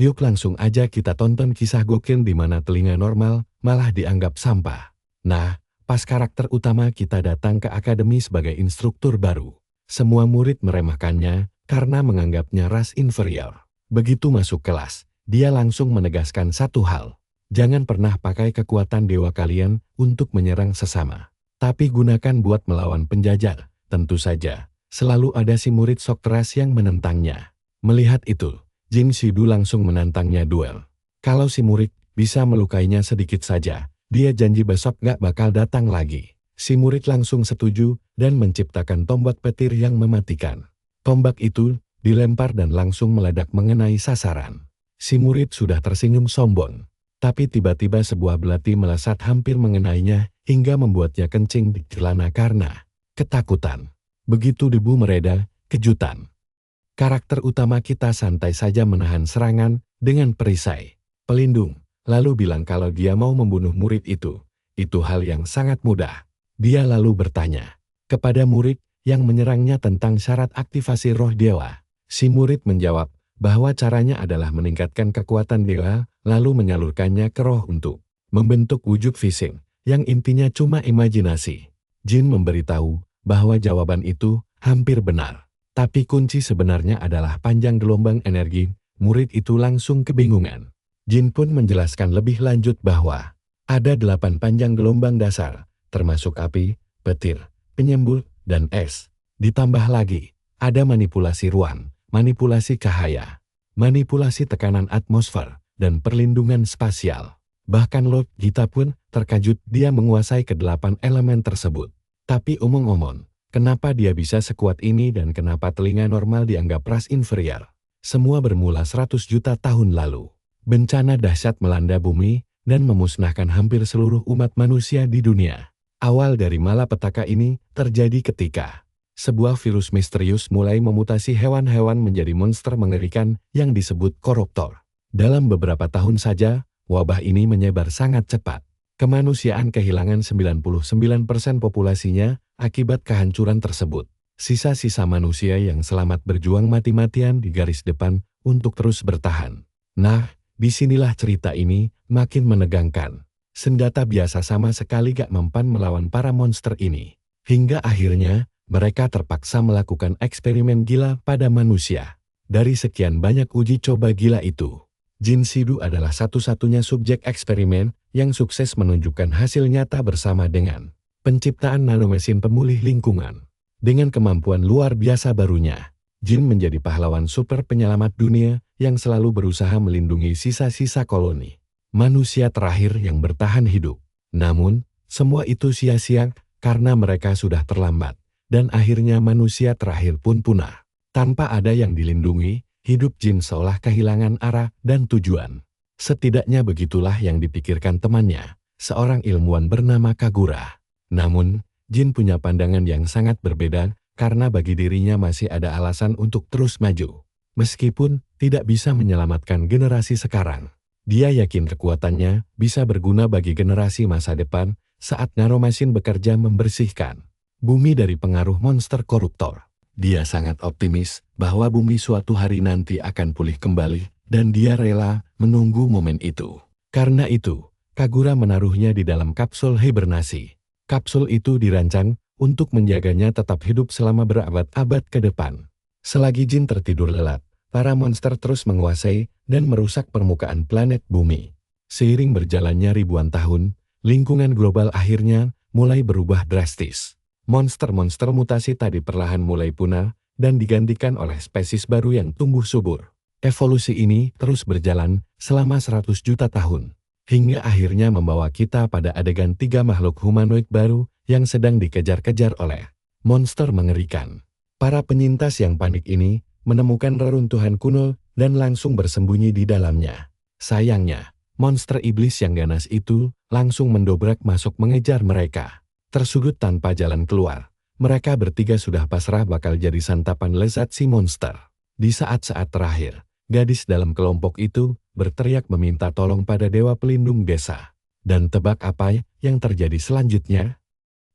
Yuk langsung aja kita tonton kisah gokil di mana telinga normal malah dianggap sampah. Nah, pas karakter utama kita datang ke akademi sebagai instruktur baru. Semua murid meremehkannya karena menganggapnya ras inferior. Begitu masuk kelas, dia langsung menegaskan satu hal. Jangan pernah pakai kekuatan dewa kalian untuk menyerang sesama. Tapi gunakan buat melawan penjajah. Tentu saja, selalu ada si murid sok keras yang menentangnya. Melihat itu, Jin Shidu langsung menantangnya duel. Kalau si murid bisa melukainya sedikit saja, dia janji besok gak bakal datang lagi. Si murid langsung setuju dan menciptakan tombak petir yang mematikan. Tombak itu dilempar dan langsung meledak mengenai sasaran. Si murid sudah tersinggung sombong. Tapi tiba-tiba sebuah belati melesat hampir mengenainya hingga membuatnya kencing di celana karena ketakutan. Begitu debu mereda, kejutan. Karakter utama kita santai saja menahan serangan dengan perisai pelindung, lalu bilang kalau dia mau membunuh murid itu. Itu hal yang sangat mudah. Dia lalu bertanya kepada murid yang menyerangnya tentang syarat aktivasi roh dewa. Si murid menjawab bahwa caranya adalah meningkatkan kekuatan dewa, lalu menyalurkannya ke roh untuk membentuk wujud fisik, yang intinya cuma imajinasi. Jin memberitahu bahwa jawaban itu hampir benar. Tapi kunci sebenarnya adalah panjang gelombang energi. Murid itu langsung kebingungan. Jin pun menjelaskan lebih lanjut bahwa ada 8 panjang gelombang dasar, termasuk api, petir, penyembul, dan es. Ditambah lagi, ada manipulasi ruang, manipulasi cahaya, manipulasi tekanan atmosfer, dan perlindungan spasial. Bahkan Lord Gita pun terkejut dia menguasai ke-8 elemen tersebut. Tapi omong-omong, kenapa dia bisa sekuat ini dan kenapa telinga normal dianggap ras inferior? Semua bermula 100 juta tahun lalu. Bencana dahsyat melanda bumi dan memusnahkan hampir seluruh umat manusia di dunia. Awal dari malapetaka ini terjadi ketika sebuah virus misterius mulai memutasi hewan-hewan menjadi monster mengerikan yang disebut koruptor. Dalam beberapa tahun saja, wabah ini menyebar sangat cepat. Kemanusiaan kehilangan 99% populasinya akibat kehancuran tersebut. Sisa-sisa manusia yang selamat berjuang mati-matian di garis depan untuk terus bertahan. Nah, disinilah cerita ini makin menegangkan. Senjata biasa sama sekali gak mempan melawan para monster ini. Hingga akhirnya, mereka terpaksa melakukan eksperimen gila pada manusia. Dari sekian banyak uji coba gila itu, Jin Shidu adalah satu-satunya subjek eksperimen yang sukses menunjukkan hasil nyata bersama dengan penciptaan nanomesin pemulih lingkungan. Dengan kemampuan luar biasa barunya, Jin menjadi pahlawan super penyelamat dunia yang selalu berusaha melindungi sisa-sisa koloni manusia terakhir yang bertahan hidup. Namun, semua itu sia-sia karena mereka sudah terlambat, dan akhirnya manusia terakhir pun punah. Tanpa ada yang dilindungi, hidup Jin seolah kehilangan arah dan tujuan. Setidaknya begitulah yang dipikirkan temannya, seorang ilmuwan bernama Kagura. Namun, Jin punya pandangan yang sangat berbeda karena bagi dirinya masih ada alasan untuk terus maju. Meskipun tidak bisa menyelamatkan generasi sekarang, dia yakin kekuatannya bisa berguna bagi generasi masa depan saat nanomesin bekerja membersihkan bumi dari pengaruh monster koruptor. Dia sangat optimis bahwa bumi suatu hari nanti akan pulih kembali dan dia rela menunggu momen itu. Karena itu, Kagura menaruhnya di dalam kapsul hibernasi. Kapsul itu dirancang untuk menjaganya tetap hidup selama berabad-abad ke depan. Selagi Jin tertidur lelap, para monster terus menguasai dan merusak permukaan planet bumi. Seiring berjalannya ribuan tahun, lingkungan global akhirnya mulai berubah drastis. Monster-monster mutasi tadi perlahan mulai punah dan digantikan oleh spesies baru yang tumbuh subur. Evolusi ini terus berjalan selama 100 juta tahun. Hingga akhirnya membawa kita pada adegan 3 makhluk humanoid baru yang sedang dikejar-kejar oleh monster mengerikan. Para penyintas yang panik ini menemukan reruntuhan kuno dan langsung bersembunyi di dalamnya. Sayangnya, monster iblis yang ganas itu langsung mendobrak masuk mengejar mereka. Tersudut tanpa jalan keluar, mereka bertiga sudah pasrah bakal jadi santapan lezat si monster. Di saat-saat terakhir, gadis dalam kelompok itu berteriak meminta tolong pada dewa pelindung desa. Dan tebak apa yang terjadi selanjutnya?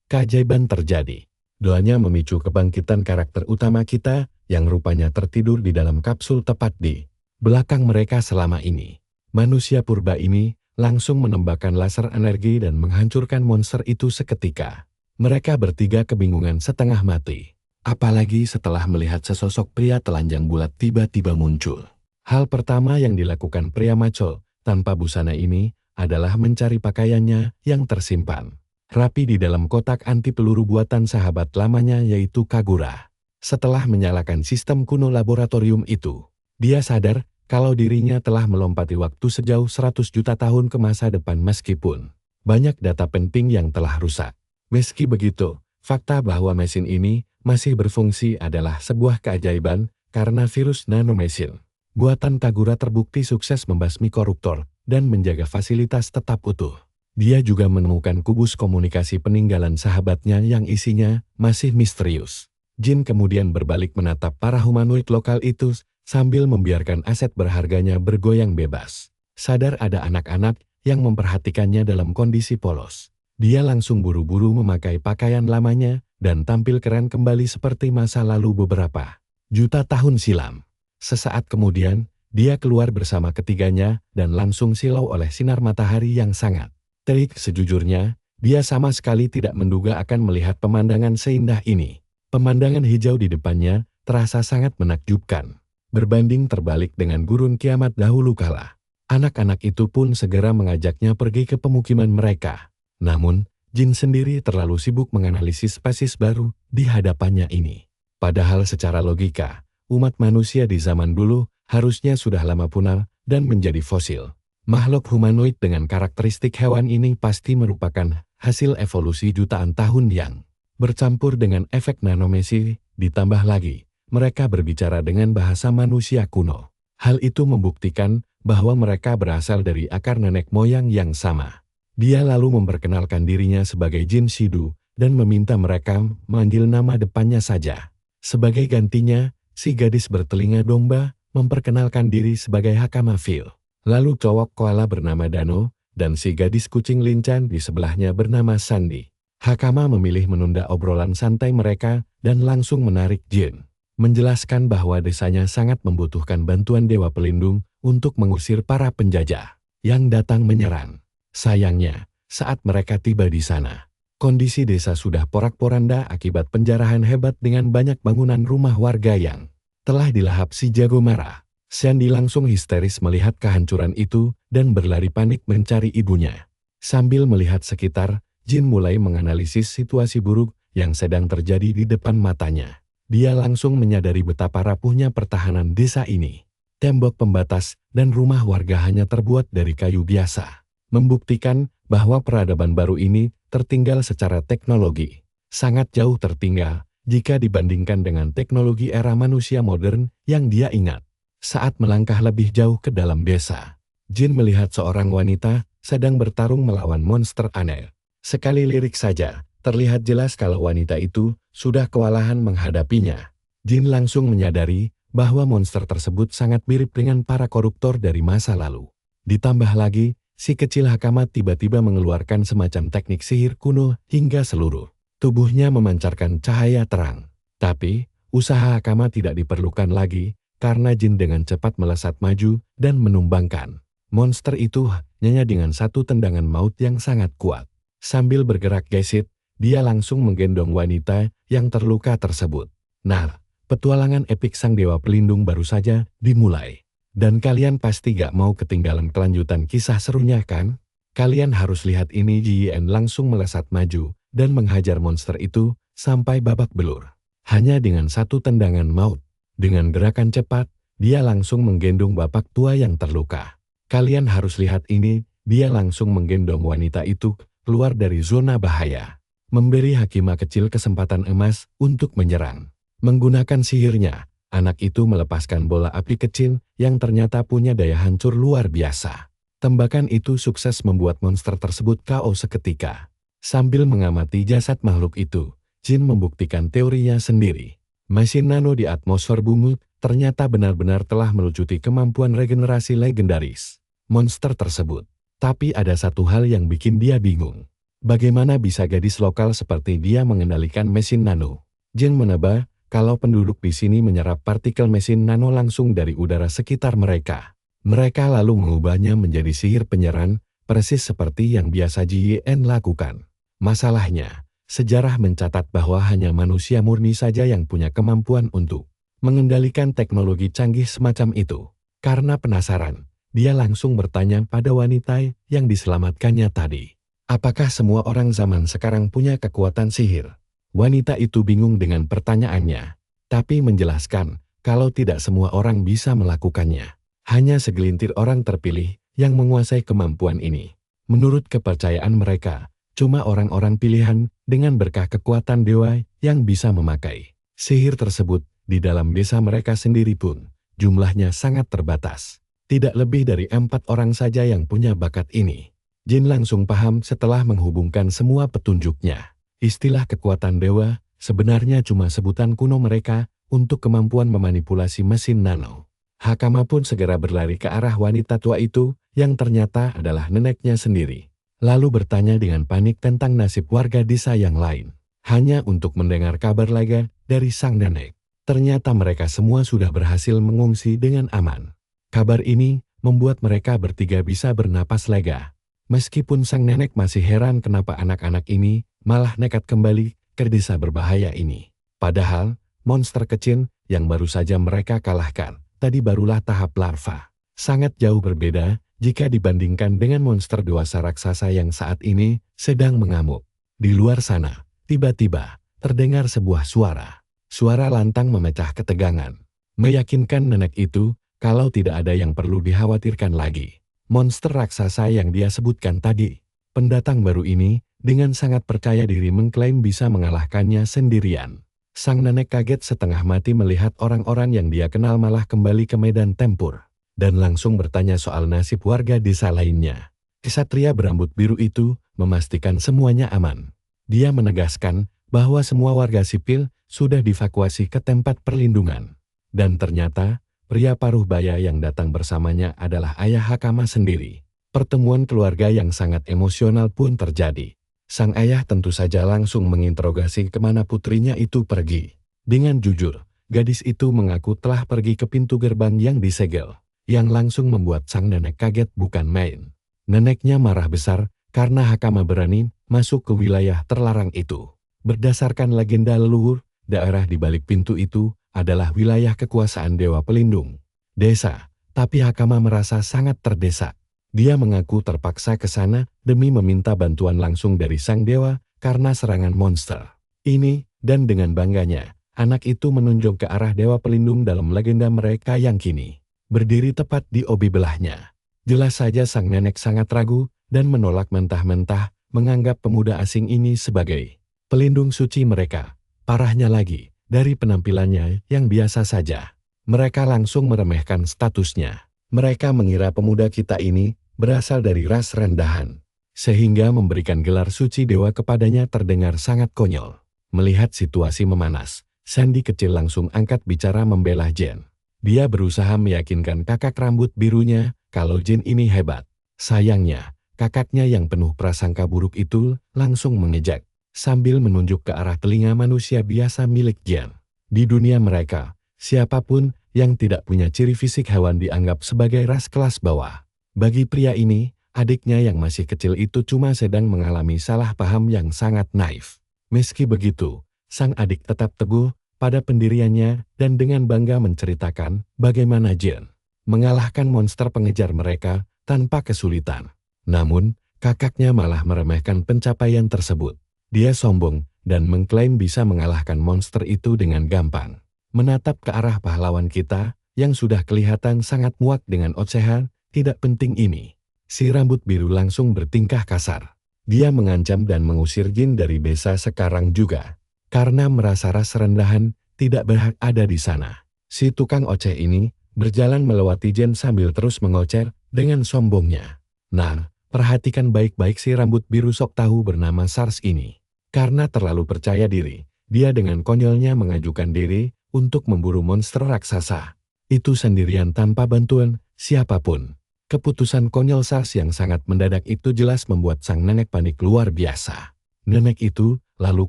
Keajaiban terjadi. Doanya memicu kebangkitan karakter utama kita yang rupanya tertidur di dalam kapsul tepat di belakang mereka selama ini. Manusia purba ini langsung menembakkan laser energi dan menghancurkan monster itu seketika. Mereka bertiga kebingungan setengah mati. Apalagi setelah melihat sesosok pria telanjang bulat tiba-tiba muncul. Hal pertama yang dilakukan pria maco tanpa busana ini adalah mencari pakaiannya yang tersimpan rapi di dalam kotak anti peluru buatan sahabat lamanya yaitu Kagura. Setelah menyalakan sistem kuno laboratorium itu, dia sadar kalau dirinya telah melompati waktu sejauh 100 juta tahun ke masa depan meskipun banyak data penting yang telah rusak. Meski begitu, fakta bahwa mesin ini masih berfungsi adalah sebuah keajaiban karena virus nanomesin buatan Kagura terbukti sukses membasmi koruptor dan menjaga fasilitas tetap utuh. Dia juga menemukan kubus komunikasi peninggalan sahabatnya yang isinya masih misterius. Jin kemudian berbalik menatap para humanoid lokal itu sambil membiarkan aset berharganya bergoyang bebas. Sadar ada anak-anak yang memperhatikannya dalam kondisi polos. Dia langsung buru-buru memakai pakaian lamanya dan tampil keren kembali seperti masa lalu beberapa juta tahun silam. Sesaat kemudian, dia keluar bersama ketiganya dan langsung silau oleh sinar matahari yang sangat terik. Sejujurnya, dia sama sekali tidak menduga akan melihat pemandangan seindah ini. Pemandangan hijau di depannya terasa sangat menakjubkan. Berbanding terbalik dengan gurun kiamat dahulu kala. Anak-anak itu pun segera mengajaknya pergi ke pemukiman mereka. Namun, Jin sendiri terlalu sibuk menganalisis spesies baru di hadapannya ini. Padahal secara logika, umat manusia di zaman dulu harusnya sudah lama punah dan menjadi fosil. Makhluk humanoid dengan karakteristik hewan ini pasti merupakan hasil evolusi jutaan tahun yang bercampur dengan efek nanomesi, ditambah lagi, mereka berbicara dengan bahasa manusia kuno. Hal itu membuktikan bahwa mereka berasal dari akar nenek moyang yang sama. Dia lalu memperkenalkan dirinya sebagai Jin Shidu dan meminta mereka memanggil nama depannya saja. Sebagai gantinya, si gadis bertelinga domba memperkenalkan diri sebagai Hakama Phil. Lalu cowok koala bernama Dano, dan si gadis kucing lincan di sebelahnya bernama Sandy. Hakama memilih menunda obrolan santai mereka dan langsung menarik Jin. Menjelaskan bahwa desanya sangat membutuhkan bantuan Dewa Pelindung untuk mengusir para penjajah yang datang menyerang. Sayangnya, saat mereka tiba di sana, kondisi desa sudah porak-poranda akibat penjarahan hebat dengan banyak bangunan rumah warga yang telah dilahap si jago marah. Sandy langsung histeris melihat kehancuran itu dan berlari panik mencari ibunya. Sambil melihat sekitar, Jin mulai menganalisis situasi buruk yang sedang terjadi di depan matanya. Dia langsung menyadari betapa rapuhnya pertahanan desa ini. Tembok pembatas dan rumah warga hanya terbuat dari kayu biasa, membuktikan bahwa peradaban baru ini tertinggal secara teknologi. Sangat jauh tertinggal jika dibandingkan dengan teknologi era manusia modern yang dia ingat. Saat melangkah lebih jauh ke dalam desa, Jin melihat seorang wanita sedang bertarung melawan monster aneh. Sekali lirik saja, terlihat jelas kalau wanita itu sudah kewalahan menghadapinya. Jin langsung menyadari bahwa monster tersebut sangat mirip dengan para koruptor dari masa lalu. Ditambah lagi, si kecil Hakama tiba-tiba mengeluarkan semacam teknik sihir kuno hingga seluruh tubuhnya memancarkan cahaya terang. Tapi, usaha Hakama tidak diperlukan lagi, karena Jin dengan cepat melesat maju dan menumbangkan monster itu hanya dengan satu tendangan maut yang sangat kuat. Sambil bergerak gesit, dia langsung menggendong wanita yang terluka tersebut. Nah, petualangan epik sang Dewa Pelindung baru saja dimulai. Dan kalian pasti gak mau ketinggalan kelanjutan kisah serunya kan? Kalian harus lihat ini. Jin langsung melesat maju dan menghajar monster itu sampai babak belur. Hanya dengan satu tendangan maut. Dengan gerakan cepat, dia langsung menggendong bapak tua yang terluka. Kalian harus lihat ini, dia langsung menggendong wanita itu keluar dari zona bahaya. Memberi Hakima kecil kesempatan emas untuk menyerang. Menggunakan sihirnya, anak itu melepaskan bola api kecil yang ternyata punya daya hancur luar biasa. Tembakan itu sukses membuat monster tersebut KO seketika. Sambil mengamati jasad makhluk itu, Jin membuktikan teorinya sendiri. Mesin nano di atmosfer bumi ternyata benar-benar telah melucuti kemampuan regenerasi legendaris monster tersebut. Tapi ada satu hal yang bikin dia bingung. Bagaimana bisa gadis lokal seperti dia mengendalikan mesin nano? Jin menebak kalau penduduk di sini menyerap partikel mesin nano langsung dari udara sekitar mereka. Mereka lalu mengubahnya menjadi sihir penyerang, persis seperti yang biasa JN lakukan. Masalahnya, sejarah mencatat bahwa hanya manusia murni saja yang punya kemampuan untuk mengendalikan teknologi canggih semacam itu. Karena penasaran, dia langsung bertanya pada wanita yang diselamatkannya tadi. Apakah semua orang zaman sekarang punya kekuatan sihir? Wanita itu bingung dengan pertanyaannya, tapi menjelaskan kalau tidak semua orang bisa melakukannya. Hanya segelintir orang terpilih yang menguasai kemampuan ini. Menurut kepercayaan mereka, cuma orang-orang pilihan dengan berkah kekuatan dewa yang bisa memakai sihir tersebut. Di dalam desa mereka sendiri pun, jumlahnya sangat terbatas. Tidak lebih dari 4 orang saja yang punya bakat ini. Jin langsung paham setelah menghubungkan semua petunjuknya. Istilah kekuatan dewa sebenarnya cuma sebutan kuno mereka untuk kemampuan memanipulasi mesin nano. Hakama pun segera berlari ke arah wanita tua itu yang ternyata adalah neneknya sendiri. Lalu bertanya dengan panik tentang nasib warga desa yang lain. Hanya untuk mendengar kabar lega dari sang nenek. Ternyata mereka semua sudah berhasil mengungsi dengan aman. Kabar ini membuat mereka bertiga bisa bernapas lega. Meskipun sang nenek masih heran kenapa anak-anak ini malah nekat kembali ke desa berbahaya ini. Padahal, monster kecil yang baru saja mereka kalahkan, tadi barulah tahap larva. Sangat jauh berbeda jika dibandingkan dengan monster dewasa raksasa yang saat ini sedang mengamuk. Di luar sana, tiba-tiba terdengar sebuah suara. Suara lantang memecah ketegangan. Meyakinkan nenek itu kalau tidak ada yang perlu dikhawatirkan lagi. Monster raksasa yang dia sebutkan tadi, pendatang baru ini dengan sangat percaya diri mengklaim bisa mengalahkannya sendirian. Sang nenek kaget setengah mati melihat orang-orang yang dia kenal malah kembali ke medan tempur, dan langsung bertanya soal nasib warga desa lainnya. Ksatria berambut biru itu memastikan semuanya aman. Dia menegaskan bahwa semua warga sipil sudah dievakuasi ke tempat perlindungan. Dan ternyata, pria paruh baya yang datang bersamanya adalah ayah Hakama sendiri. Pertemuan keluarga yang sangat emosional pun terjadi. Sang ayah tentu saja langsung menginterogasi kemana putrinya itu pergi. Dengan jujur, gadis itu mengaku telah pergi ke pintu gerbang yang disegel, yang langsung membuat sang nenek kaget bukan main. Neneknya marah besar karena Hakama berani masuk ke wilayah terlarang itu. Berdasarkan legenda leluhur, daerah di balik pintu itu adalah wilayah kekuasaan Dewa Pelindung Desa, tapi Hakama merasa sangat terdesak. Dia mengaku terpaksa ke sana demi meminta bantuan langsung dari sang dewa karena serangan monster ini, dan dengan bangganya, anak itu menunjuk ke arah Dewa Pelindung dalam legenda mereka yang kini berdiri tepat di obi belahnya. Jelas saja sang nenek sangat ragu dan menolak mentah-mentah menganggap pemuda asing ini sebagai pelindung suci mereka. Parahnya lagi, dari penampilannya yang biasa saja, mereka langsung meremehkan statusnya. Mereka mengira pemuda kita ini berasal dari ras rendahan, sehingga memberikan gelar suci dewa kepadanya terdengar sangat konyol. Melihat situasi memanas, Sandy kecil langsung angkat bicara membela Jin. Dia berusaha meyakinkan kakak rambut birunya kalau Jin ini hebat. Sayangnya, kakaknya yang penuh prasangka buruk itu langsung mengejek, sambil menunjuk ke arah telinga manusia biasa milik Jin. Di dunia mereka, siapapun yang tidak punya ciri fisik hewan dianggap sebagai ras kelas bawah. Bagi pria ini, adiknya yang masih kecil itu cuma sedang mengalami salah paham yang sangat naif. Meski begitu, sang adik tetap teguh pada pendiriannya dan dengan bangga menceritakan bagaimana Jin mengalahkan monster pengejar mereka tanpa kesulitan. Namun, kakaknya malah meremehkan pencapaian tersebut. Dia sombong dan mengklaim bisa mengalahkan monster itu dengan gampang. Menatap ke arah pahlawan kita yang sudah kelihatan sangat muak dengan ocehan tidak penting ini, si rambut biru langsung bertingkah kasar. Dia mengancam dan mengusir Jin dari desa sekarang juga, karena merasa ras rendahan tidak berhak ada di sana. Si tukang oceh ini berjalan melewati Jin sambil terus mengocer dengan sombongnya. Nah, perhatikan baik-baik si rambut biru sok tahu bernama Sars ini. Karena terlalu percaya diri, dia dengan konyolnya mengajukan diri untuk memburu monster raksasa itu sendirian tanpa bantuan siapapun. Keputusan konyol Sars yang sangat mendadak itu jelas membuat sang nenek panik luar biasa. Nenek itu lalu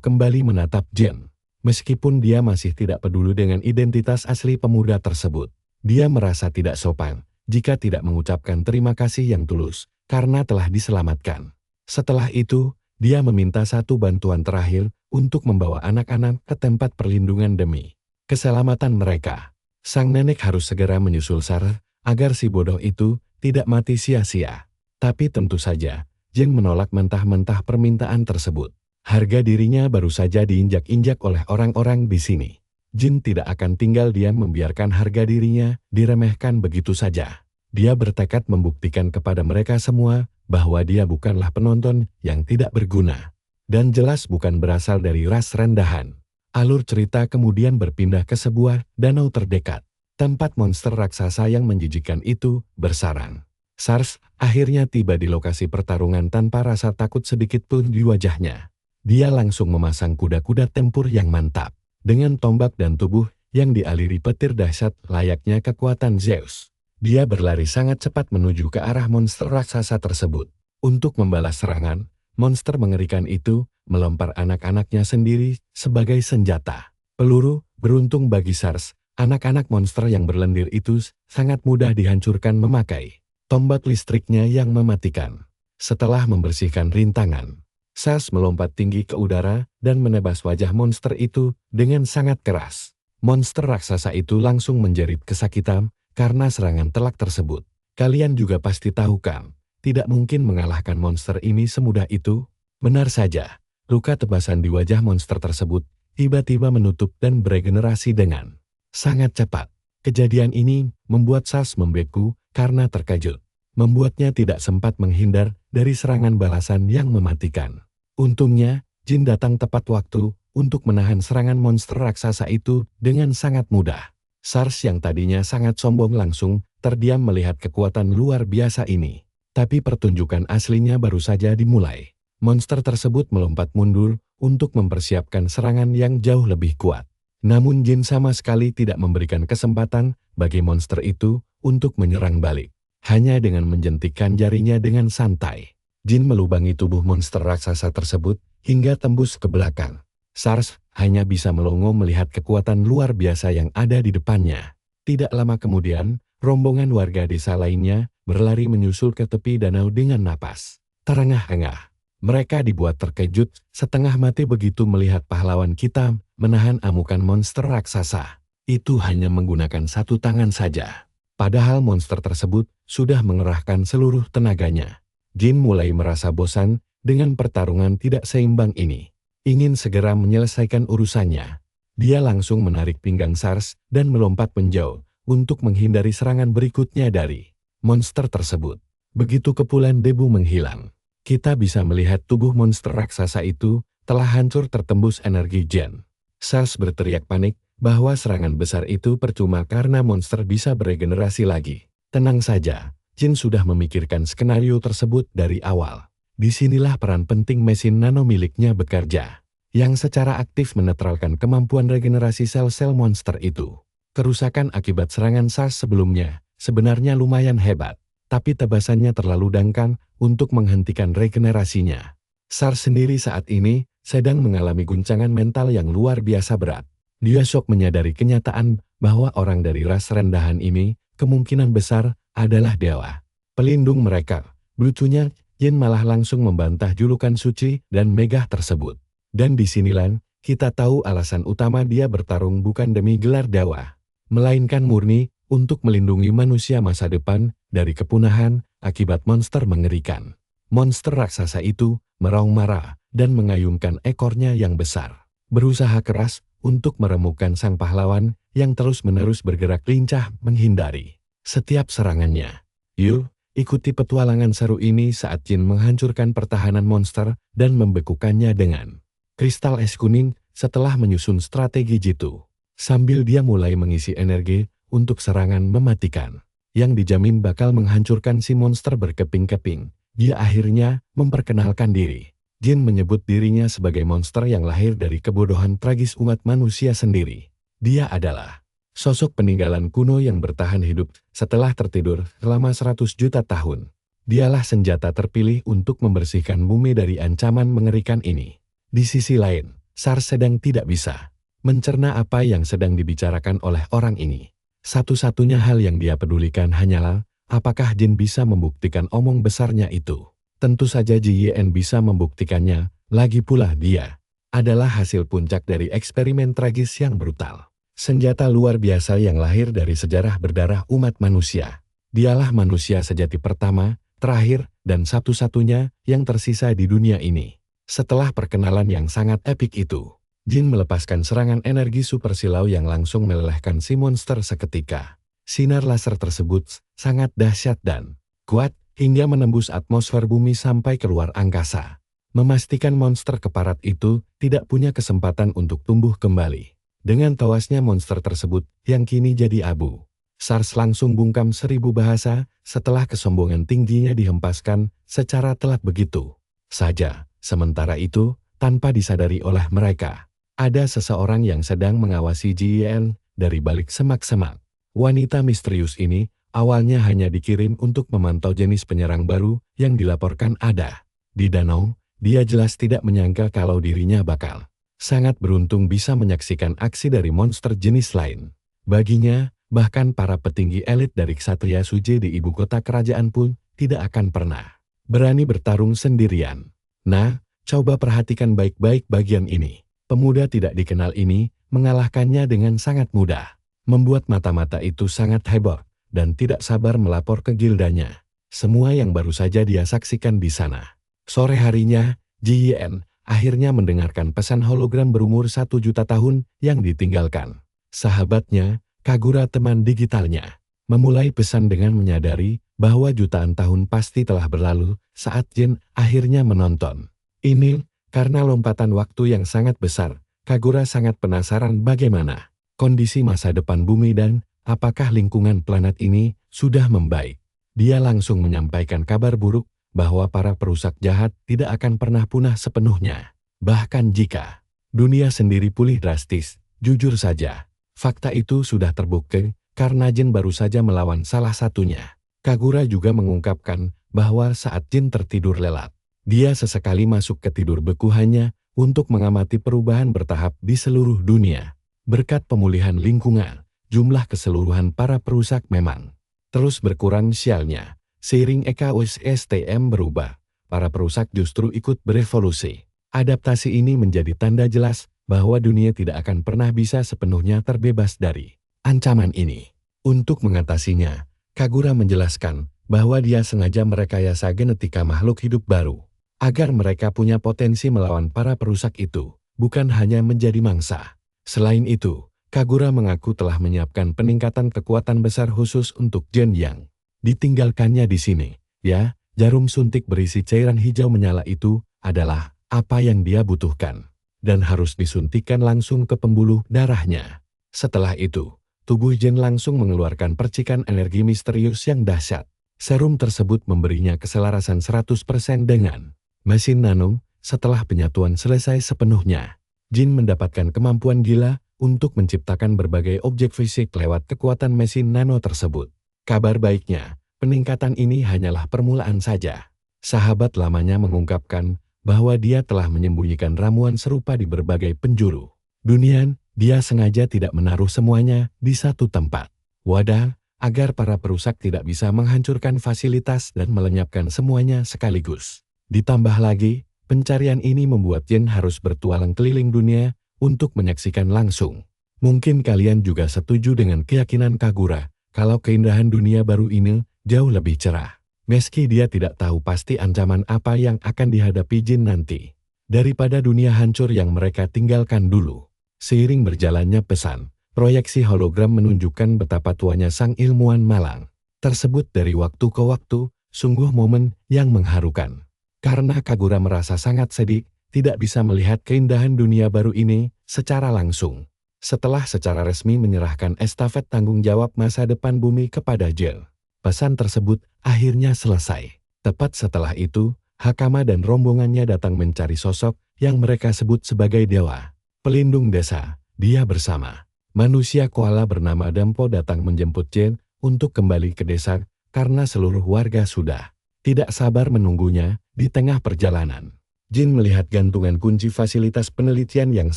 kembali menatap Jin. Meskipun dia masih tidak peduli dengan identitas asli pemuda tersebut, dia merasa tidak sopan jika tidak mengucapkan terima kasih yang tulus karena telah diselamatkan. Setelah itu, dia meminta satu bantuan terakhir untuk membawa anak-anak ke tempat perlindungan demi keselamatan mereka. Sang nenek harus segera menyusul Sarah agar si bodoh itu tidak mati sia-sia. Tapi tentu saja, Jin menolak mentah-mentah permintaan tersebut. Harga dirinya baru saja diinjak-injak oleh orang-orang di sini. Jin tidak akan tinggal diam membiarkan harga dirinya diremehkan begitu saja. Dia bertekad membuktikan kepada mereka semua bahwa dia bukanlah penonton yang tidak berguna. Dan jelas bukan berasal dari ras rendahan. Alur cerita kemudian berpindah ke sebuah danau terdekat. Tempat monster raksasa yang menjijikkan itu bersarang. Sars akhirnya tiba di lokasi pertarungan tanpa rasa takut sedikit pun di wajahnya. Dia langsung memasang kuda-kuda tempur yang mantap, dengan tombak dan tubuh yang dialiri petir dahsyat layaknya kekuatan Zeus. Dia berlari sangat cepat menuju ke arah monster raksasa tersebut. Untuk membalas serangan, monster mengerikan itu melempar anak-anaknya sendiri sebagai senjata. Peluru, beruntung bagi Sars, anak-anak monster yang berlendir itu sangat mudah dihancurkan memakai tombak listriknya yang mematikan. Setelah membersihkan rintangan, Sars melompat tinggi ke udara dan menebas wajah monster itu dengan sangat keras. Monster raksasa itu langsung menjerit kesakitan karena serangan telak tersebut. Kalian juga pasti tahu kan, tidak mungkin mengalahkan monster ini semudah itu. Benar saja, luka tebasan di wajah monster tersebut tiba-tiba menutup dan beregenerasi dengan sangat cepat. Kejadian ini membuat Sars membeku karena terkejut. Membuatnya tidak sempat menghindar dari serangan balasan yang mematikan. Untungnya, Jin datang tepat waktu untuk menahan serangan monster raksasa itu dengan sangat mudah. Sars yang tadinya sangat sombong langsung terdiam melihat kekuatan luar biasa ini. Tapi pertunjukan aslinya baru saja dimulai. Monster tersebut melompat mundur untuk mempersiapkan serangan yang jauh lebih kuat. Namun Jin sama sekali tidak memberikan kesempatan bagi monster itu untuk menyerang balik. Hanya dengan menjentikkan jarinya dengan santai, Jin melubangi tubuh monster raksasa tersebut hingga tembus ke belakang. Sars hanya bisa melongo melihat kekuatan luar biasa yang ada di depannya. Tidak lama kemudian, rombongan warga desa lainnya berlari menyusul ke tepi danau dengan napas terengah-engah. Mereka dibuat terkejut setengah mati begitu melihat pahlawan kita menahan amukan monster raksasa. Itu hanya menggunakan satu tangan saja. Padahal monster tersebut sudah mengerahkan seluruh tenaganya. Jin mulai merasa bosan dengan pertarungan tidak seimbang ini. Ingin segera menyelesaikan urusannya. Dia langsung menarik pinggang Sars dan melompat menjauh untuk menghindari serangan berikutnya dari monster tersebut. Begitu kepulan debu menghilang, kita bisa melihat tubuh monster raksasa itu telah hancur tertembus energi Jin. Sars berteriak panik bahwa serangan besar itu percuma karena monster bisa beregenerasi lagi. Tenang saja, Jin sudah memikirkan skenario tersebut dari awal. Disinilah peran penting mesin nano miliknya bekerja, yang secara aktif menetralkan kemampuan regenerasi sel-sel monster itu. Kerusakan akibat serangan Sars sebelumnya sebenarnya lumayan hebat, tapi tebasannya terlalu dangkal untuk menghentikan regenerasinya. Sars sendiri saat ini sedang mengalami guncangan mental yang luar biasa berat. Dia syok menyadari kenyataan bahwa orang dari ras rendahan ini kemungkinan besar adalah dewa pelindung mereka. Lucunya, Jin malah langsung membantah julukan suci dan megah tersebut. Dan disinilah kita tahu alasan utama dia bertarung bukan demi gelar dewa, melainkan murni untuk melindungi manusia masa depan dari kepunahan akibat monster mengerikan. Monster raksasa itu meraung marah dan mengayunkan ekornya yang besar, berusaha keras untuk meremukkan sang pahlawan yang terus-menerus bergerak lincah menghindari setiap serangannya. Yuk, ikuti petualangan seru ini saat Jin menghancurkan pertahanan monster dan membekukannya dengan kristal es kuning setelah menyusun strategi jitu. Sambil dia mulai mengisi energi untuk serangan mematikan, yang dijamin bakal menghancurkan si monster berkeping-keping. Dia akhirnya memperkenalkan diri. Jin menyebut dirinya sebagai monster yang lahir dari kebodohan tragis umat manusia sendiri. Dia adalah sosok peninggalan kuno yang bertahan hidup setelah tertidur selama 100 juta tahun. Dialah senjata terpilih untuk membersihkan bumi dari ancaman mengerikan ini. Di sisi lain, Sars sedang tidak bisa mencerna apa yang sedang dibicarakan oleh orang ini. Satu-satunya hal yang dia pedulikan hanyalah, apakah Jin bisa membuktikan omong besarnya itu. Tentu saja Ji Yen bisa membuktikannya, lagi pula dia adalah hasil puncak dari eksperimen tragis yang brutal. Senjata luar biasa yang lahir dari sejarah berdarah umat manusia. Dialah manusia sejati pertama, terakhir, dan satu-satunya yang tersisa di dunia ini. Setelah perkenalan yang sangat epik itu, Jin melepaskan serangan energi super silau yang langsung melelehkan si monster seketika. Sinar laser tersebut sangat dahsyat dan kuat hingga menembus atmosfer bumi sampai keluar angkasa. Memastikan monster keparat itu tidak punya kesempatan untuk tumbuh kembali. Dengan tewasnya monster tersebut yang kini jadi abu, SARS langsung bungkam 1000 bahasa setelah kesombongan tingginya dihempaskan secara telat begitu saja. Sementara itu, tanpa disadari oleh mereka, ada seseorang yang sedang mengawasi Ji Yen dari balik semak-semak. Wanita misterius ini awalnya hanya dikirim untuk memantau jenis penyerang baru yang dilaporkan ada di danau. Dia jelas tidak menyangka kalau dirinya bakal sangat beruntung bisa menyaksikan aksi dari monster jenis lain. Baginya, bahkan para petinggi elit dari Ksatria Suci di ibu kota kerajaan pun tidak akan pernah berani bertarung sendirian. Nah, coba perhatikan baik-baik bagian ini. Pemuda tidak dikenal ini mengalahkannya dengan sangat mudah. Membuat mata-mata itu sangat heboh dan tidak sabar melapor ke gildanya. Semua yang baru saja dia saksikan di sana. Sore harinya, Ji Yen akhirnya mendengarkan pesan hologram berumur 1 juta tahun yang ditinggalkan sahabatnya, Kagura teman digitalnya. Memulai pesan dengan menyadari bahwa jutaan tahun pasti telah berlalu saat Jin akhirnya menonton. Ini karena lompatan waktu yang sangat besar. Kagura sangat penasaran bagaimana kondisi masa depan bumi dan apakah lingkungan planet ini sudah membaik. Dia langsung menyampaikan kabar buruk bahwa para perusak jahat tidak akan pernah punah sepenuhnya. Bahkan jika dunia sendiri pulih drastis, jujur saja, fakta itu sudah terbukti karena Jin baru saja melawan salah satunya. Kagura juga mengungkapkan bahwa saat Jin tertidur lelap, dia sesekali masuk ke tidur beku hanya untuk mengamati perubahan bertahap di seluruh dunia. Berkat pemulihan lingkungan, jumlah keseluruhan para perusak memang terus berkurang sialnya. Seiring ekosistem berubah, para perusak justru ikut berevolusi. Adaptasi ini menjadi tanda jelas bahwa dunia tidak akan pernah bisa sepenuhnya terbebas dari ancaman ini. Untuk mengatasinya, Kagura menjelaskan bahwa dia sengaja merekayasa genetika makhluk hidup baru, agar mereka punya potensi melawan para perusak itu, bukan hanya menjadi mangsa. Selain itu, Kagura mengaku telah menyiapkan peningkatan kekuatan besar khusus untuk Jin yang ditinggalkannya di sini. Ya, jarum suntik berisi cairan hijau menyala itu adalah apa yang dia butuhkan, dan harus disuntikkan langsung ke pembuluh darahnya. Setelah itu, tubuh Jin langsung mengeluarkan percikan energi misterius yang dahsyat. Serum tersebut memberinya keselarasan 100% dengan mesin nano. Setelah penyatuan selesai sepenuhnya, Jin mendapatkan kemampuan gila untuk menciptakan berbagai objek fisik lewat kekuatan mesin nano tersebut. Kabar baiknya, peningkatan ini hanyalah permulaan saja. Sahabat lamanya mengungkapkan bahwa dia telah menyembunyikan ramuan serupa di berbagai penjuru dunia. Dia sengaja tidak menaruh semuanya di satu tempat wadah, agar para perusak tidak bisa menghancurkan fasilitas dan melenyapkan semuanya sekaligus. Ditambah lagi, pencarian ini membuat Jin harus bertualang keliling dunia untuk menyaksikan langsung. Mungkin kalian juga setuju dengan keyakinan Kagura kalau keindahan dunia baru ini jauh lebih cerah. Meski dia tidak tahu pasti ancaman apa yang akan dihadapi Jin nanti, daripada dunia hancur yang mereka tinggalkan dulu. Seiring berjalannya pesan, proyeksi hologram menunjukkan betapa tuanya sang ilmuwan malang tersebut dari waktu ke waktu, sungguh momen yang mengharukan. Karena Kagura merasa sangat sedih, tidak bisa melihat keindahan dunia baru ini secara langsung. Setelah secara resmi menyerahkan estafet tanggung jawab masa depan bumi kepada Jin, pesan tersebut akhirnya selesai. Tepat setelah itu, Hakama dan rombongannya datang mencari sosok yang mereka sebut sebagai dewa pelindung desa. Dia bersama manusia koala bernama Dampo datang menjemput Jin untuk kembali ke desa karena seluruh warga sudah tidak sabar menunggunya di tengah perjalanan. Jin melihat gantungan kunci fasilitas penelitian yang